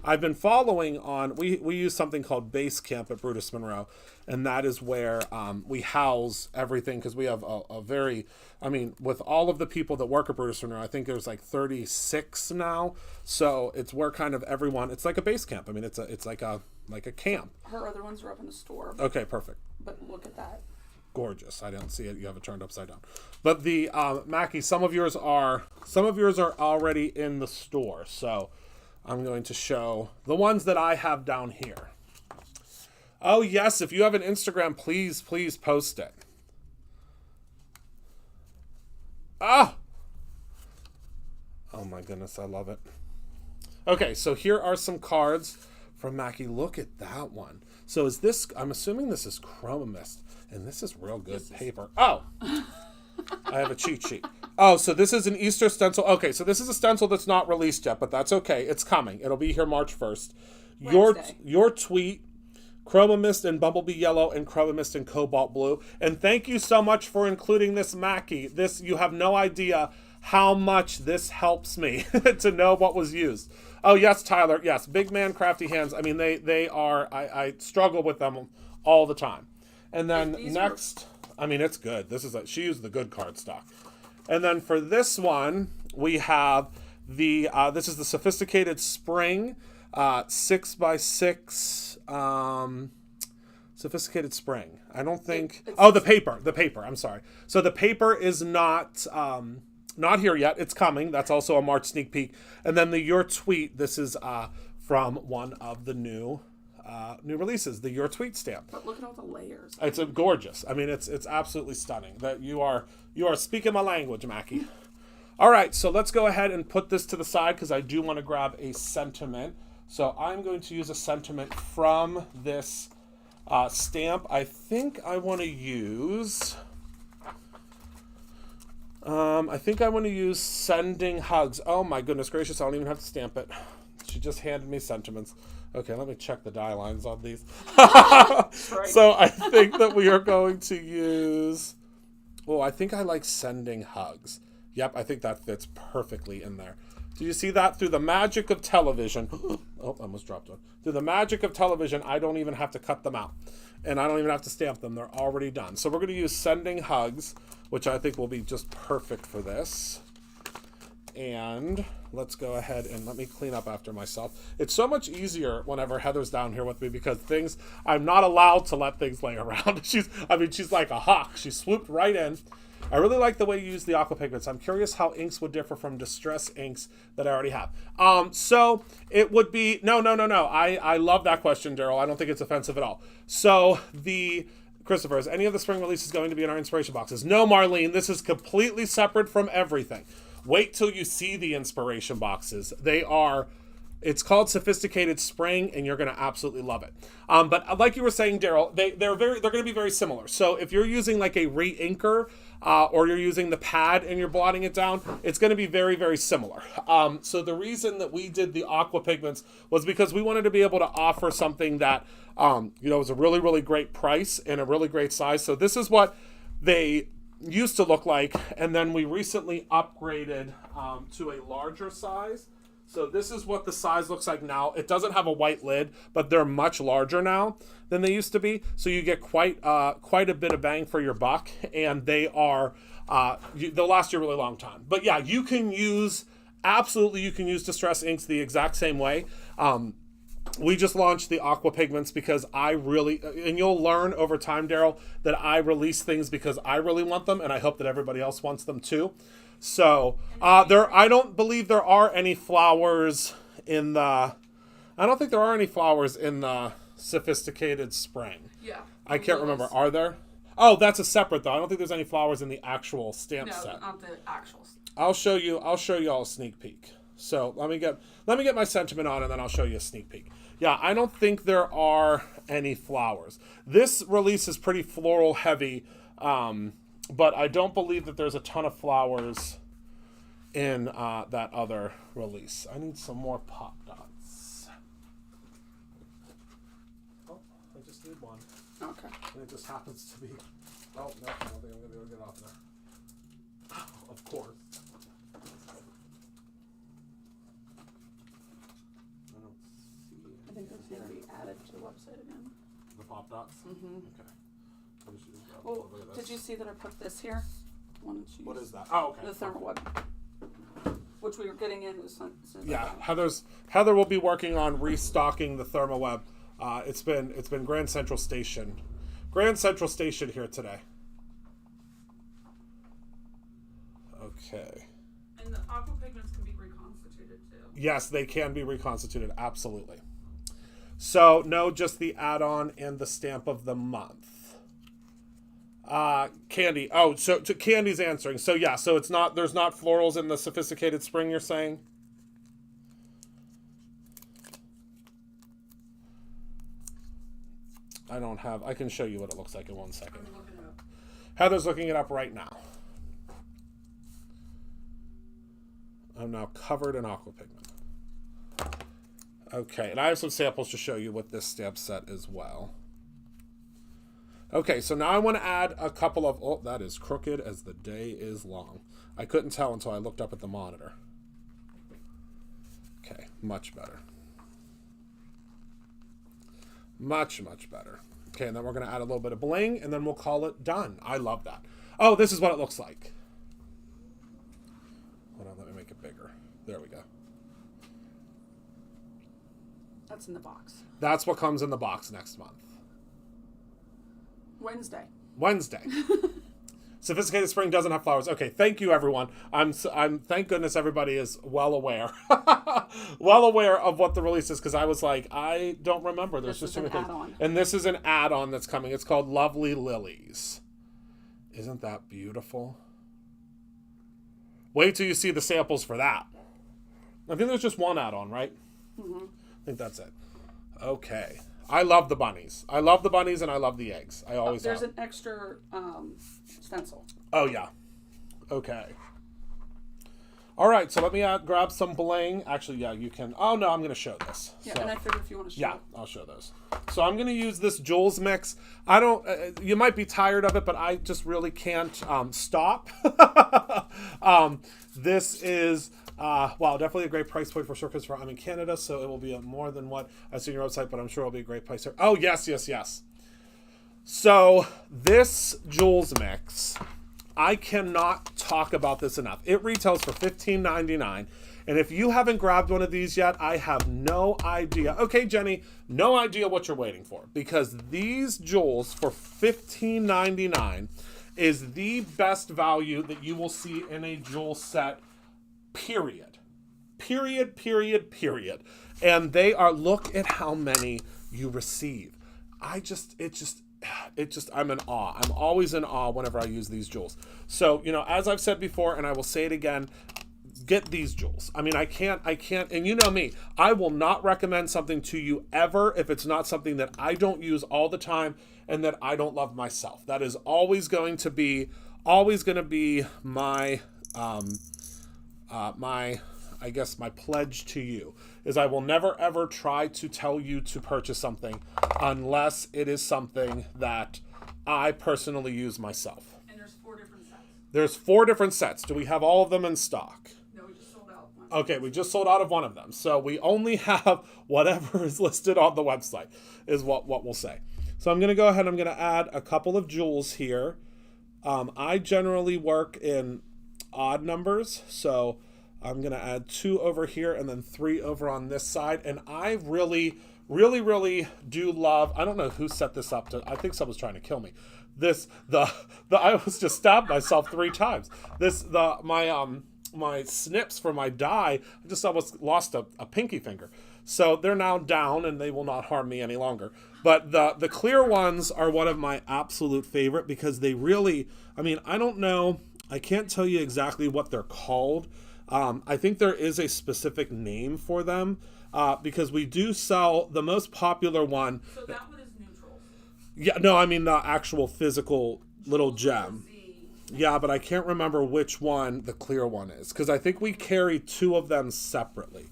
I've been following on, we use something called Basecamp at Brutus Monroe, and that is where we house everything, because we have a very, I mean, with all of the people that work at Brutus Monroe, I think there's like 36 now, so it's where kind of everyone, it's like a base camp. I mean, it's like a camp. Her other ones are up in the store. Okay, perfect. But look at that. Gorgeous. I don't see it. You have it turned upside down. But the Mackie, some of yours are already in the store, so I'm going to show the ones that I have down here. Oh, yes. If you have an Instagram, please post it. Ah! Oh, my goodness. I love it. Okay, so here are some cards from Mackie. Look at that one. So is this, I'm assuming this is Chroma Mist, and this is real good paper. Oh! I have a cheat sheet. Oh, so this is an Easter stencil. Okay, so this is a stencil that's not released yet, but that's okay. It's coming. It'll be here March 1st. Your tweet, Chroma Mist in Bumblebee Yellow and Chroma Mist in Cobalt Blue. And thank you so much for including this, Mackie. You have no idea how much this helps me to know what was used. Oh, yes, Tyler. Yes, Big Man Crafty Hands. I mean, they are, I struggle with them all the time. And then next, I mean, it's good. She used the good card stock. And then for this one, we have this is the Sophisticated Spring 6x6 Sophisticated Spring. I don't think, the paper, I'm sorry. So the paper is not here yet. It's coming. That's also a March sneak peek. And then Your Tweet, this is from one of the new releases, the Your Tweet stamp. But look at all the layers. It's gorgeous. I mean, it's absolutely stunning. That you are speaking my language, Mackie. All right, so let's go ahead and put this to the side because I do want to grab a sentiment. So I'm going to use a sentiment from this stamp. I think I want to use. Sending Hugs. Oh my goodness gracious! I don't even have to stamp it. She just handed me sentiments. Okay, let me check the die lines on these. Right. So I think that we are going to use... Oh, I think I like Sending Hugs. Yep, I think that fits perfectly in there. Do you see that? Through the magic of television... Oh, I almost dropped one. Through the magic of television, I don't even have to cut them out. And I don't even have to stamp them. They're already done. So we're going to use Sending Hugs, which I think will be just perfect for this. And let's go ahead and let me clean up after myself. It's so much easier whenever Heather's down here with me because I'm not allowed to let things lay around. She's like a hawk. She swooped right in. I really like the way you use the aqua pigments. I'm curious how inks would differ from distress inks that I already have. So it would be, no. I love that question, Daryl. I don't think it's offensive at all. So Christopher, is any of the spring releases going to be in our inspiration boxes? No, Marlene, this is completely separate from everything. Wait till you see the inspiration boxes. It's called Sophisticated Spring, and you're going to absolutely love it. But like you were saying, Daryl, they're going to be very similar. So if you're using like a re-inker, or you're using the pad and you're blotting it down, it's going to be very, very similar. So the reason that we did the aqua pigments was because we wanted to be able to offer something that, was a really, really great price and a really great size. So this is what they used to look like, and then we recently upgraded to a larger size. So this is what the size looks like now. It doesn't have a white lid, but they're much larger now than they used to be. So you get quite a bit of bang for your buck, and they'll last you a really long time. But yeah, you can use distress inks the exact same way. We just launched the aqua pigments because and you'll learn over time, Daryl, that I release things because I really want them, and I hope that everybody else wants them too. So I don't believe there are any flowers in the. I don't think there are any flowers in the Sophisticated Spring. Yeah. I can't remember. Are there? Oh, that's a separate though. I don't think there's any flowers in the actual stamp set. No, not the actual. I'll show you all a sneak peek. So let me get my sentiment on, and then I'll show you a sneak peek. Yeah, I don't think there are any flowers. This release is pretty floral heavy, but I don't believe that there's a ton of flowers in that other release. I need some more pop dots. Oh, I just need one. Okay. And it just happens to be. Oh no, I don't think I'm gonna be able to get off there. Of course. I think those need to be added to the website again. The pop dots? Mm-hmm. Okay. Oh, did you see that I put this here? What is that? Oh, okay. The thermal web, which we were getting in as soon as Yeah, Heather will be working on restocking the ThermoWeb. It's been Grand Central Station here today. Okay. And the aqua pigments can be reconstituted too. Yes, they can be reconstituted. Absolutely. So no, just the add-on and the stamp of the month. Candy. Oh, so Candy's answering. So yeah, so there's not florals in the Sophisticated Spring, you're saying? I can show you what it looks like in 1 second. I'm looking it up. Heather's looking it up right now. I'm now covered in aqua pigment. Okay, and I have some samples to show you with this stamp set as well. Okay, so now I want to add a couple of... Oh, that is crooked as the day is long. I couldn't tell until I looked up at the monitor. Okay, much better. Much, much better. Okay, and then we're going to add a little bit of bling, and then we'll call it done. I love that. Oh, this is what it looks like. Hold on, let me make it bigger. There we go. That's in the box. That's what comes in the box next month. Wednesday. Sophisticated Spring doesn't have flowers. Okay, thank you, everyone. I'm thank goodness everybody is well aware of what the release is, because I was like, I don't remember. There's just too many things. And this is an add-on that's coming. It's called Lovely Lilies. Isn't that beautiful? Wait till you see the samples for that. I think there's just one add-on, right? Mm-hmm. I think that's it. Okay. I love the bunnies. I love the bunnies and I love the eggs. I always There's have. an extra stencil. Oh, yeah. Okay. All right, so let me grab some bling. Actually, yeah, you can. Oh, no, I'm going to show this. Yeah, and I figured if you want to show Yeah, I'll show those. So I'm going to use this Jules mix. I don't, you might be tired of it, but I just really can't stop. This is, wow, definitely a great price point for Circus. I'm in Canada, so it will be more than what I see on your website, but I'm sure it'll be a great price here. Oh, yes, yes, yes. So this Jules mix I cannot talk about this enough. It retails for $15.99. And if you haven't grabbed one of these yet, I have no idea. Okay, Jenny, no idea what you're waiting for, because these jewels for $15.99 is the best value that you will see in a jewel set, period. Period, period, period. And they are, look at how many you receive. I'm in awe. I'm always in awe whenever I use these jewels. So, as I've said before, and I will say it again, get these jewels. I mean, I can't, and you know me, I will not recommend something to you ever if it's not something that I don't use all the time and that I don't love myself. That is always going to be my, I guess my pledge to you is I will never ever try to tell you to purchase something unless it is something that I personally use myself. And there's 4 different sets. There's 4 different sets. Do we have all of them in stock? No, we just sold out one. Okay, we just sold out of one of them. So we only have whatever is listed on the website is what we'll say. So I'm going to go ahead, I'm going to add a couple of jewels here. I generally work in odd numbers, so I'm going to add 2 over here and then 3 over on this side. And I really do love, I don't know who set this up I think someone's trying to kill me. I was just stabbed myself 3 times. My snips for my die, I just almost lost a pinky finger. So they're now down and they will not harm me any longer. But the clear ones are one of my absolute favorite because they really, I don't know, I can't tell you exactly what they're called. I think there is a specific name for them because we do sell the most popular one. So that one is neutrals. Yeah, no, the actual physical little gem. Yeah, but I can't remember which one the clear one is because I think we carry 2 of them separately.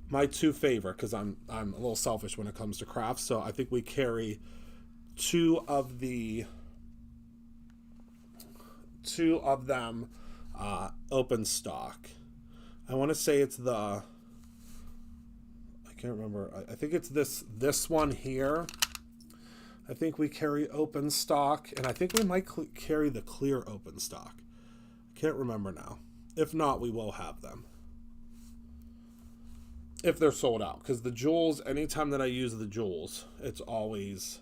My 2 favorite, because I'm a little selfish when it comes to crafts, so I think we carry 2 of them open stock. I want to say it's I can't remember. I think it's this one here. I think we carry open stock, and I think we might carry the clear open stock. I can't remember now. If not, we will have them. If they're sold out. Because the jewels, anytime that I use the jewels, it's always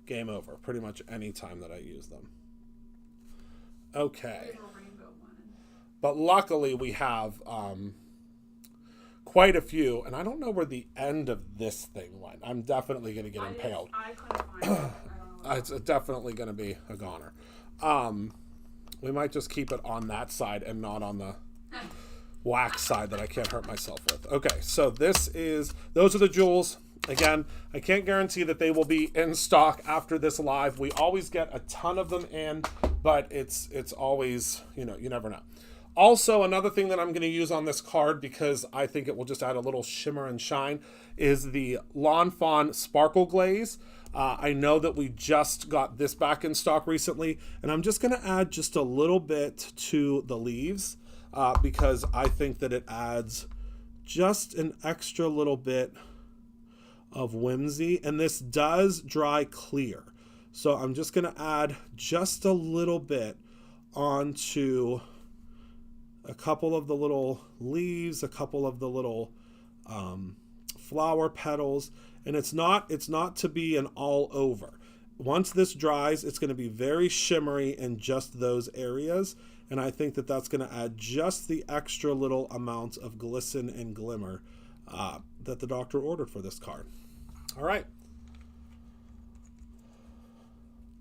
game over. Pretty much any time that I use them. Okay. But luckily we have quite a few, and I don't know where the end of this thing went. I'm definitely going to get impaled. I couldn't find it. I don't know. It's definitely going to be a goner. We might just keep it on that side and not on the wax side that I can't hurt myself with. Okay, so those are the jewels. Again, I can't guarantee that they will be in stock after this live. We always get a ton of them in, but it's always, you never know. Also, another thing that I'm going to use on this card, because I think it will just add a little shimmer and shine, is the Lawn Fawn Sparkle Glaze. I know that we just got this back in stock recently, and I'm just going to add just a little bit to the leaves because I think that it adds just an extra little bit of whimsy, and this does dry clear. So I'm just going to add just a little bit onto a couple of the little leaves, a couple of the little flower petals, and it's not to be an all over. Once this dries, it's going to be very shimmery in just those areas, and I think that that's going to add just the extra little amount of glisten and glimmer that the doctor ordered for this card. All right.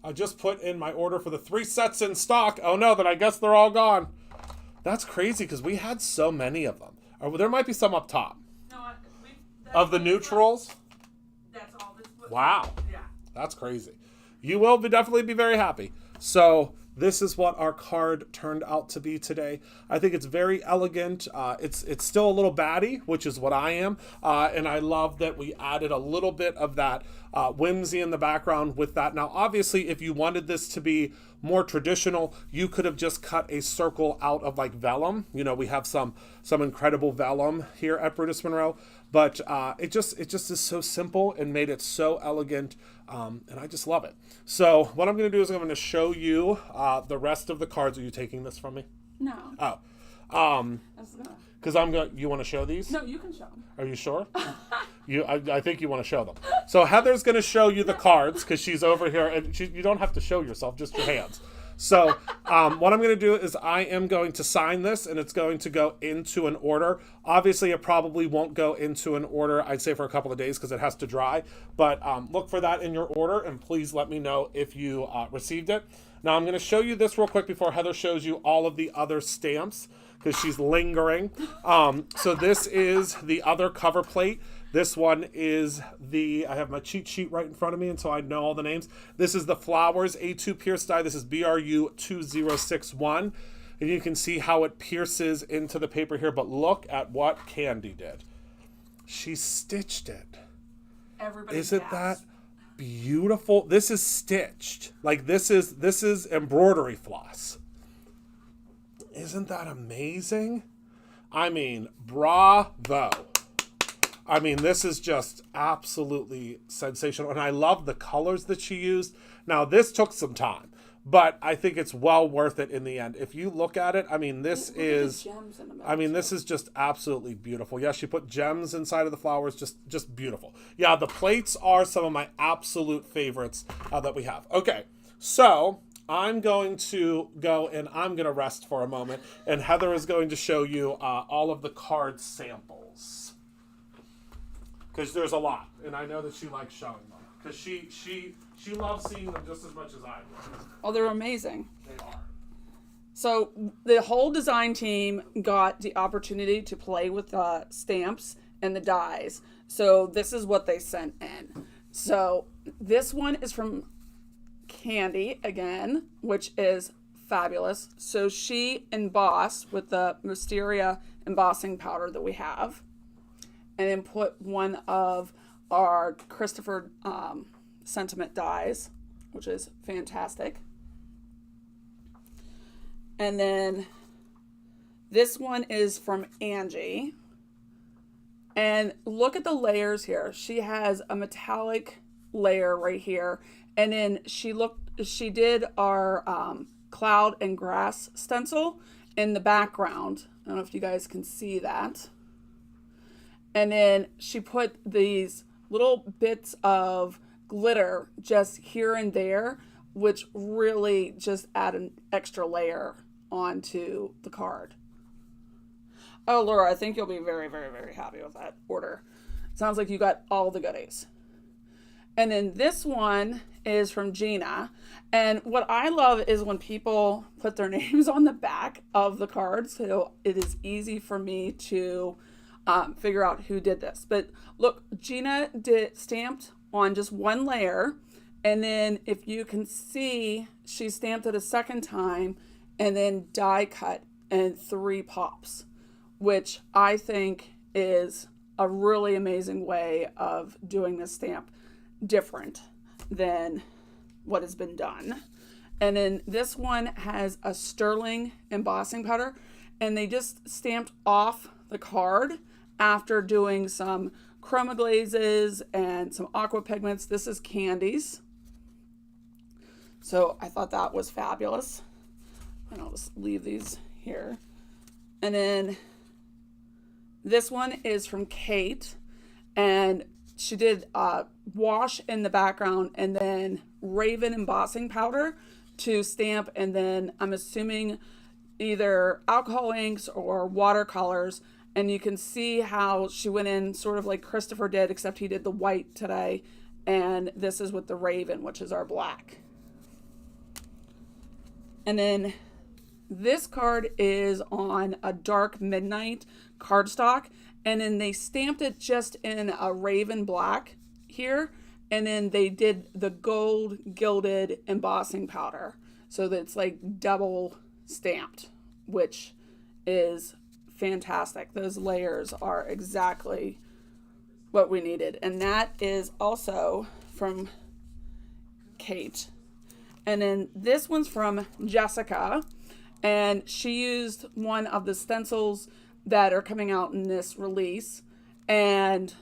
I just put in my order for the 3 sets in stock. Oh no, then I guess they're all gone. That's crazy because we had so many of them. Or there might be some up top. No, of the neutrals? That's all. Wow. Yeah. That's crazy. You will definitely be very happy. So this is what our card turned out to be today. I think it's very elegant. It's still a little batty, which is what I am. And I love that we added a little bit of that whimsy in the background with that. Now, obviously, if you wanted this to be more traditional, you could have just cut a circle out of like vellum. We have some incredible vellum here at Brutus Monroe. But it just is so simple and made it so elegant, and I just love it. So what I'm going to do is I'm going to show you the rest of the cards. Are you taking this from me? No. Oh, I was gonna. because you want to show these? No, you can show them. Are you sure? I think you want to show them. So Heather's going to show you the cards because she's over here, and you don't have to show yourself, just your hands. So what I'm going to do is I am going to sign this, and it's going to go into an order. Obviously, it probably won't go into an order, I'd say, for a couple of days because it has to dry. But look for that in your order, and please let me know if you received it. Now, I'm going to show you this real quick before Heather shows you all of the other stamps because she's lingering. So this is the other cover plate. This one is I have my cheat sheet right in front of me, and so I know all the names. This is the Flowers A2 Pierce die. This is BRU 2061. And you can see how it pierces into the paper here, but look at what Candy did. She stitched it. Everybody. Isn't that beautiful? This is stitched. Like this is embroidery floss. Isn't that amazing? I mean, bravo. I mean, this is just absolutely sensational. And I love the colors that she used. Now, this took some time, but I think it's well worth it in the end. If you look at it, I mean, this is just absolutely beautiful. Yeah, she put gems inside of the flowers, just beautiful. Yeah, the plates are some of my absolute favorites that we have. Okay, so I'm going to go and I'm going to rest for a moment, and Heather is going to show you all of the card samples. Because there's a lot, and I know that she likes showing them. Because she loves seeing them just as much as I do. Oh, they're amazing. They are. So the whole design team got the opportunity to play with the stamps and the dies. So this is what they sent in. So this one is from Candy again, which is fabulous. So she embossed with the Mysteria embossing powder that we have, and then put one of our Christopher sentiment dies, which is fantastic. And then this one is from Angie. And look at the layers here. She has a metallic layer right here. And then she did our cloud and grass stencil in the background. I don't know if you guys can see that. And then she put these little bits of glitter just here and there, which really just add an extra layer onto the card. Oh, Laura, I think you'll be very, very, very happy with that order. Sounds like you got all the goodies. And then this one is from Gina. And what I love is when people put their names on the back of the cards, so it is easy for me to figure out who did this. But look, Gina stamped on just one layer, and then if you can see, she stamped it a second time and then die cut in 3 pops, which I think is a really amazing way of doing this stamp different than what has been done. And then this one has a sterling embossing powder, and they just stamped off the card after doing some chroma glazes and some aqua pigments. This is Candy's. So I thought that was fabulous. And I'll just leave these here. And then this one is from Kate. And she did wash in the background and then Raven embossing powder to stamp. And then I'm assuming either alcohol inks or watercolors. And you can see how she went in sort of like Christopher did, except he did the white today. And this is with the Raven, which is our black. And then this card is on a dark midnight cardstock. And then they stamped it just in a Raven black here. And then they did the gold gilded embossing powder. So that it's like double stamped, which is fantastic. Those layers are exactly what we needed. And that is also from Kate. And then this one's from Jessica. And she used one of the stencils that are coming out in this release. and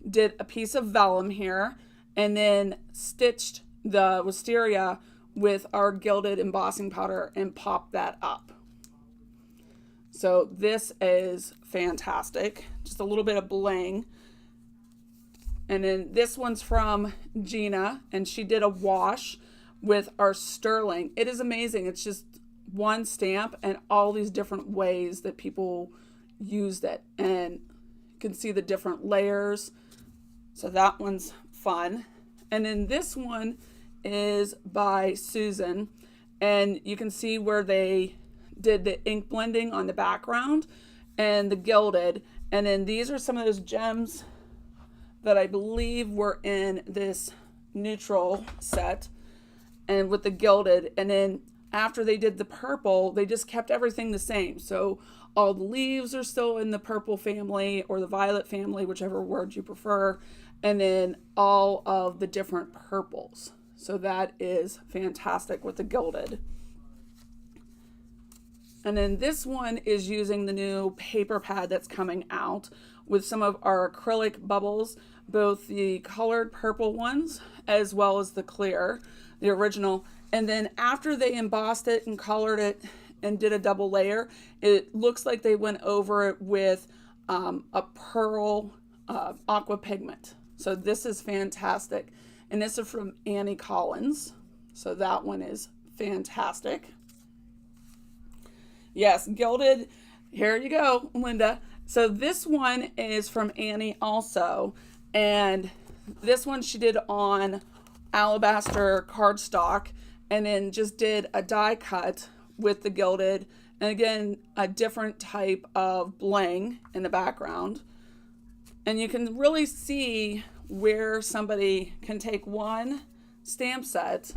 did a piece of vellum here, and then stitched the wisteria with our gilded embossing powder and popped that up. So this is fantastic. Just a little bit of bling. And then this one's from Gina, and she did a wash with our sterling. It is amazing. It's just one stamp and all these different ways that people used it. And you can see the different layers. So that one's fun. And then this one is by Susan, and you can see where they did the ink blending on the background and the gilded. And then these are some of those gems that I believe were in this neutral set and with the gilded. And then after they did the purple, they just kept everything the same. So all the leaves are still in the purple family or the violet family, whichever word you prefer. And then all of the different purples. So that is fantastic with the gilded. And then this one is using the new paper pad that's coming out with some of our acrylic bubbles, both the colored purple ones as well as the clear, the original. And then after they embossed it and colored it and did a double layer, it looks like they went over it with a pearl aqua pigment. So this is fantastic. And this is from Annie Collins. So that one is fantastic. Yes, gilded. Here you go, Linda. So this one is from Annie also. And this one she did on alabaster cardstock and then just did a die cut with the gilded. And again, a different type of bling in the background. And you can really see where somebody can take one stamp set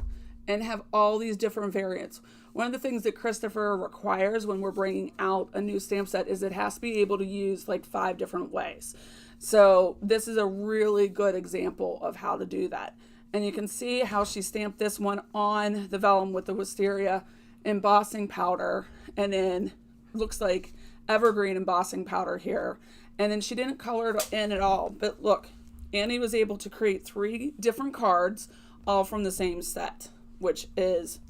and have all these different variants. One of the things that Christopher requires when we're bringing out a new stamp set is it has to be able to use like 5 different ways. So this is a really good example of how to do that. And you can see how she stamped this one on the vellum with the wisteria embossing powder, and then looks like evergreen embossing powder here. And then she didn't color it in at all. But look, Annie was able to create 3 different cards all from the same set, which is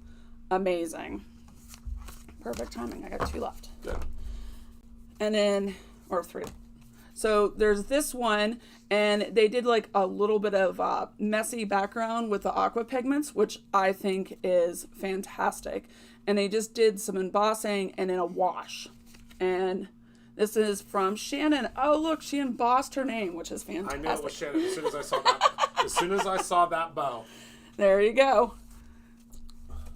amazing. Perfect timing. I got 2 left. Good. And then, or 3. So there's this one, and they did like a little bit of messy background with the aqua pigments, which I think is fantastic. And they just did some embossing and then a wash. And this is from Shannon. Oh, look, she embossed her name, which is fantastic. I knew it was Shannon as soon as I saw that. As soon as I saw that bow. There you go.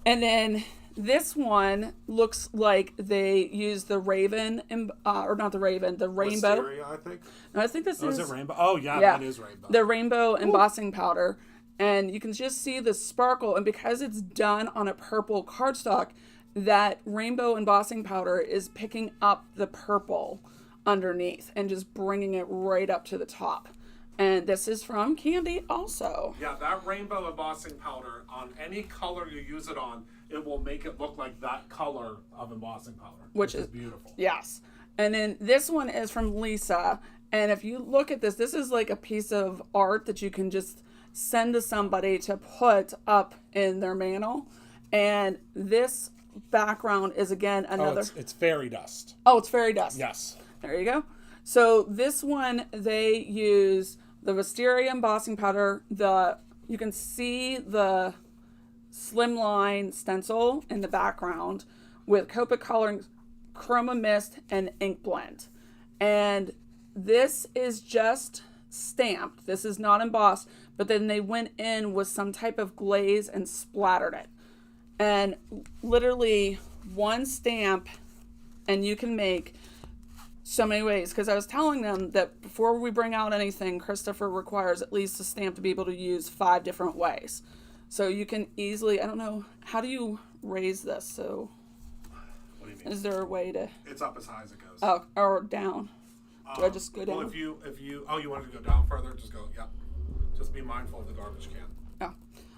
And then this one looks like they used the raven, or not the raven, the rainbow. Wisteria, I think. No, I think this Oh, is it rainbow? Oh, yeah, yeah, that is rainbow. the rainbow embossing powder. And you can just see the sparkle. And because it's done on a purple cardstock, that rainbow embossing powder is picking up the purple underneath and just bringing it right up to the top. And this is from Candy also. Yeah, that rainbow embossing powder, on any color you use it on, it will make it look like that color of embossing powder, which is beautiful. Yes. And then this one is from Lisa. And if you look at this, this is like a piece of art that you can just send to somebody to put up in their mantle. And this background is again another. Oh, it's fairy dust. Oh, it's fairy dust. Yes. There you go. So this one, they use the wisteria embossing powder. You can see the slimline stencil in the background with Copic coloring, chroma mist, and ink blend. And this is just stamped. This is not embossed, but then they went in with some type of glaze and splattered it. And literally one stamp, and you can make so many ways. Because I was telling them that before we bring out anything, Christopher requires at least a stamp to be able to use 5 different ways. So you can easily, I don't know, how do you raise this? So What do you mean? is there a way to, It's up as high as it goes. oh, or down? Do I just go down? Well, if you, you wanted to go down further, just go, yeah. Just be mindful of the garbage can. Oh,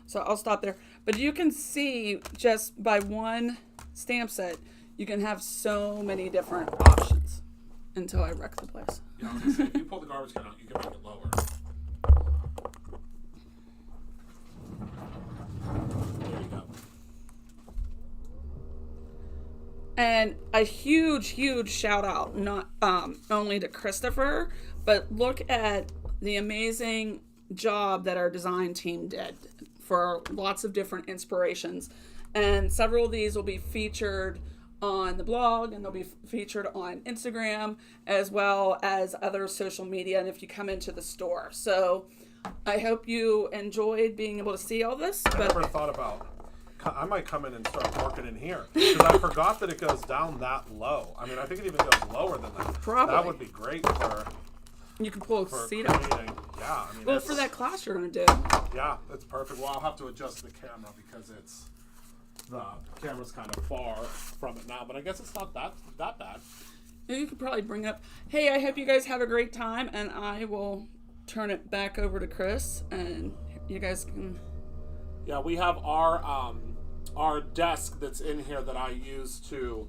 so I'll stop there. But you can see just by one stamp set, you can have so many different options until I wreck the place. I was gonna say, if you pull the garbage can out, you can make it lower. There you go. And a huge shout out, not only to Christopher, but look at the amazing job that our design team did for lots of different inspirations. And several of these will be featured on the blog, and they'll be featured on Instagram as well as other social media, and if you come into the store. So I hope you enjoyed being able to see all this. I never thought about, I might come in and start working in here, because I forgot that it goes down that low. I mean, I think it even goes lower than that. Probably. That would be great for You can pull a seat up. creating. Yeah, I mean, Well, for that class you're going to do. yeah, that's perfect. Well, I'll have to adjust the camera because the camera's kind of far from it now, but I guess it's not that bad. You could probably bring up, hey, I hope you guys have a great time, and I will turn it back over to Chris, and you guys can... Yeah, we have our desk that's in here that I use to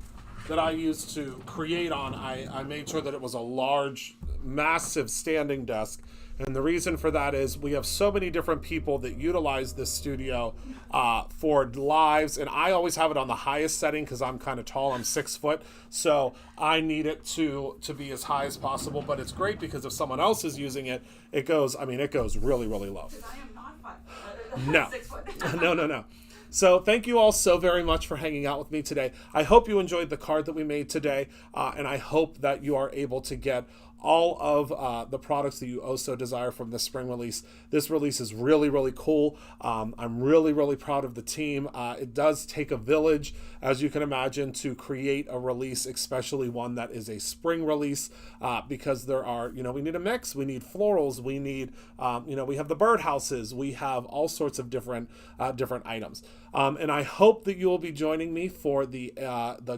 create on. I made sure that it was a large, massive standing desk. And the reason for that is we have so many different people that utilize this studio for lives, and I always have it on the highest setting because I'm kind of tall. I'm 6 foot, so I need it to be as high as possible. But it's great because if someone else is using it, it goes really, really low. I am not 5 No. 6 foot. No. So thank you all so very much for hanging out with me today. I hope you enjoyed the card that we made today, and I hope that you are able to get all of the products that you also desire from this spring release. This release is really, really cool. I'm really, really proud of the team. It does take a village, as you can imagine, to create a release, especially one that is a spring release, because there are, we need a mix. We need florals. We need, we have the birdhouses. We have all sorts of different items. And I hope that you will be joining me for the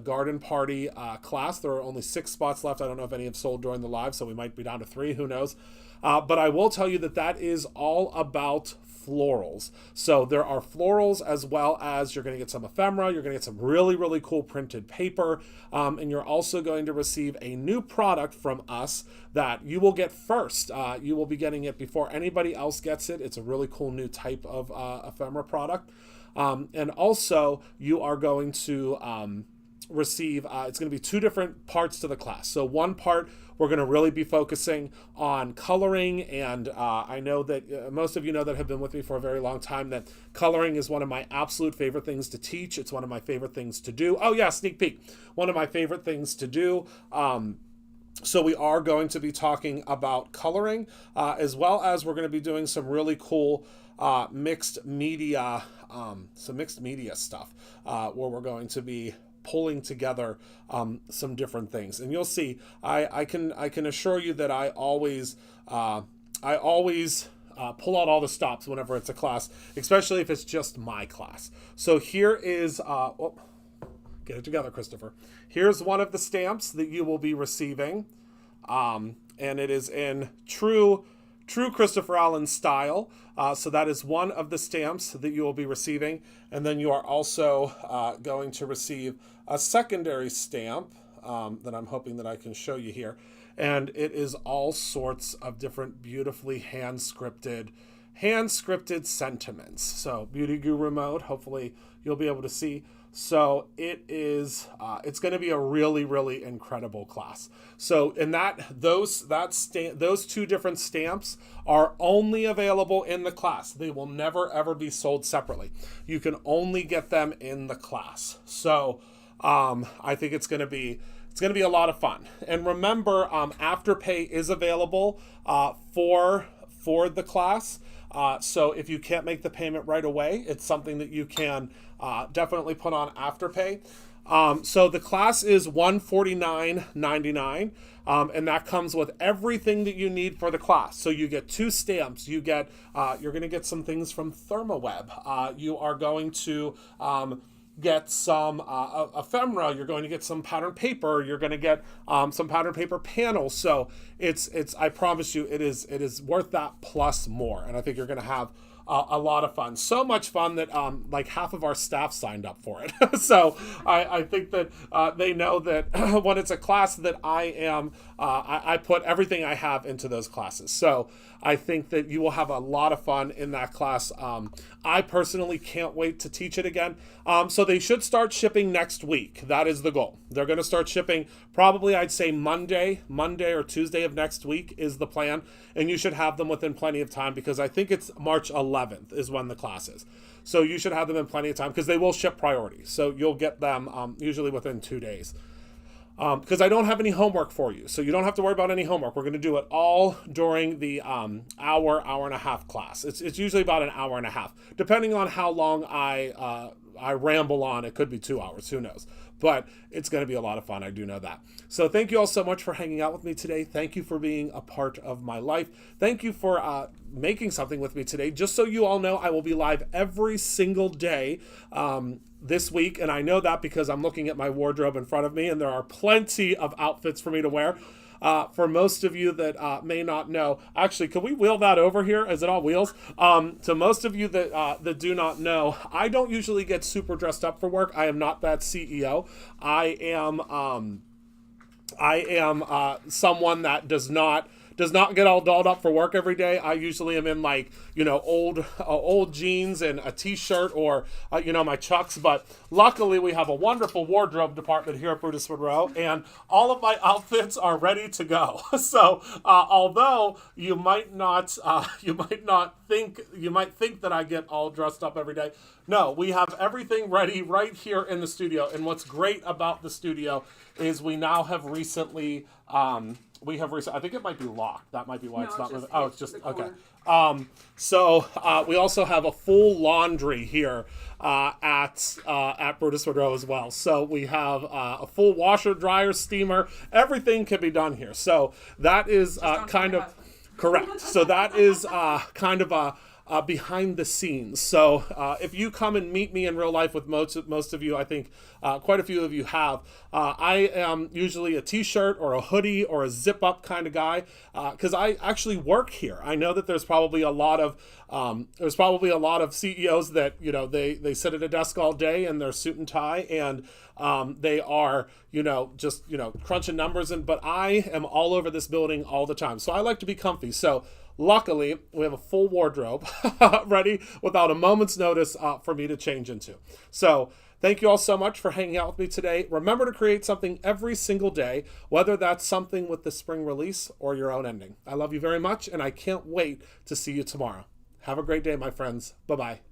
garden party class. There are only 6 spots left. I don't know if any have sold during the live, so we might be down to 3. Who knows? But I will tell you that is all about florals. So there are florals, as well as you're going to get some ephemera. You're going to get some really, really cool printed paper. And you're also going to receive a new product from us that you will get first. You will be getting it before anybody else gets it. It's a really cool new type of ephemera product. And also you are going to receive, it's going to be 2 different parts to the class. So one part, we're going to really be focusing on coloring, and I know that most of you know that have been with me for a very long time that coloring is one of my absolute favorite things to teach. It's one of my favorite things to do. Oh yeah, sneak peek. One of my favorite things to do. So we are going to be talking about coloring, as well as we're going to be doing some really cool mixed media stuff, where we're going to be pulling together some different things. And you'll see, I can assure you that I always pull out all the stops whenever it's a class, especially if it's just my class. So here is, get it together, Christopher. Here's one of the stamps that you will be receiving. And it is in true Christopher Allen style. So that is one of the stamps that you will be receiving. And then you are also going to receive a secondary stamp that I'm hoping that I can show you here. And it is all sorts of different beautifully hand-scripted sentiments. So Beauty Guru mode, hopefully you'll be able to see. So it is, it's going to be a really, really incredible class. So in those 2 different stamps are only available in the class. They will never, ever be sold separately. You can only get them in the class. So I think it's going to be a lot of fun. And remember, Afterpay is available for the class. So if you can't make the payment right away, it's something that you can definitely put on Afterpay. So the class is $149.99, and that comes with everything that you need for the class. So you get 2 stamps. You get you're going to get some things from ThermaWeb. You are going to get some ephemera, you're going to get some pattern paper, you're going to get some pattern paper panels. So it's I promise you, it is worth that plus more. And I think you're going to have a lot of fun. So much fun that like half of our staff signed up for it. So I think that they know that when it's a class that I put everything I have into those classes. So I think that you will have a lot of fun in that class. I personally can't wait to teach it again. So they should start shipping next week. That is the goal. They're going to start shipping probably, I'd say Monday or Tuesday of next week is the plan. And you should have them within plenty of time, because I think it's March 11th is when the class is. So you should have them in plenty of time, because they will ship priority. So you'll get them usually within 2 days. Because I don't have any homework for you. So you don't have to worry about any homework. We're going to do it all during the hour and a half class. It's usually about an hour and a half. Depending on how long I ramble on, it could be 2 hours. Who knows? But it's going to be a lot of fun. I do know that. So thank you all so much for hanging out with me today. Thank you for being a part of my life. Thank you for making something with me today. Just so you all know, I will be live every single day this week. And I know that because I'm looking at my wardrobe in front of me, and there are plenty of outfits for me to wear. For most of you that may not know, actually, can we wheel that over here? Is it on wheels? To most of you that do not know, I don't usually get super dressed up for work. I am not that CEO. I am someone that does not get all dolled up for work every day. I usually am in old jeans and a t-shirt or my Chucks. But luckily we have a wonderful wardrobe department here at Brutus Monroe, and all of my outfits are ready to go. So although you might think that I get all dressed up every day, no, we have everything ready right here in the studio. And what's great about the studio is we now have recently. I think it might be locked. That might be why it's not moving. Oh, it's just okay. So we also have a full laundry here at Brutus Monroe as well. So we have a full washer, dryer, steamer. Everything can be done here. So that is kind of correct. So that is kind of a behind the scenes. So if you come and meet me in real life, with most of you, I think quite a few of you have, I am usually a t-shirt or a hoodie or a zip up kind of guy, because I actually work here. I know that there's probably a lot of CEOs that they sit at a desk all day in their suit and tie, and they are just crunching numbers, but I am all over this building all the time. So I like to be comfy. So luckily, we have a full wardrobe ready without a moment's notice for me to change into. So thank you all so much for hanging out with me today. Remember to create something every single day, whether that's something with the spring release or your own ending. I love you very much, and I can't wait to see you tomorrow. Have a great day, my friends. Bye-bye.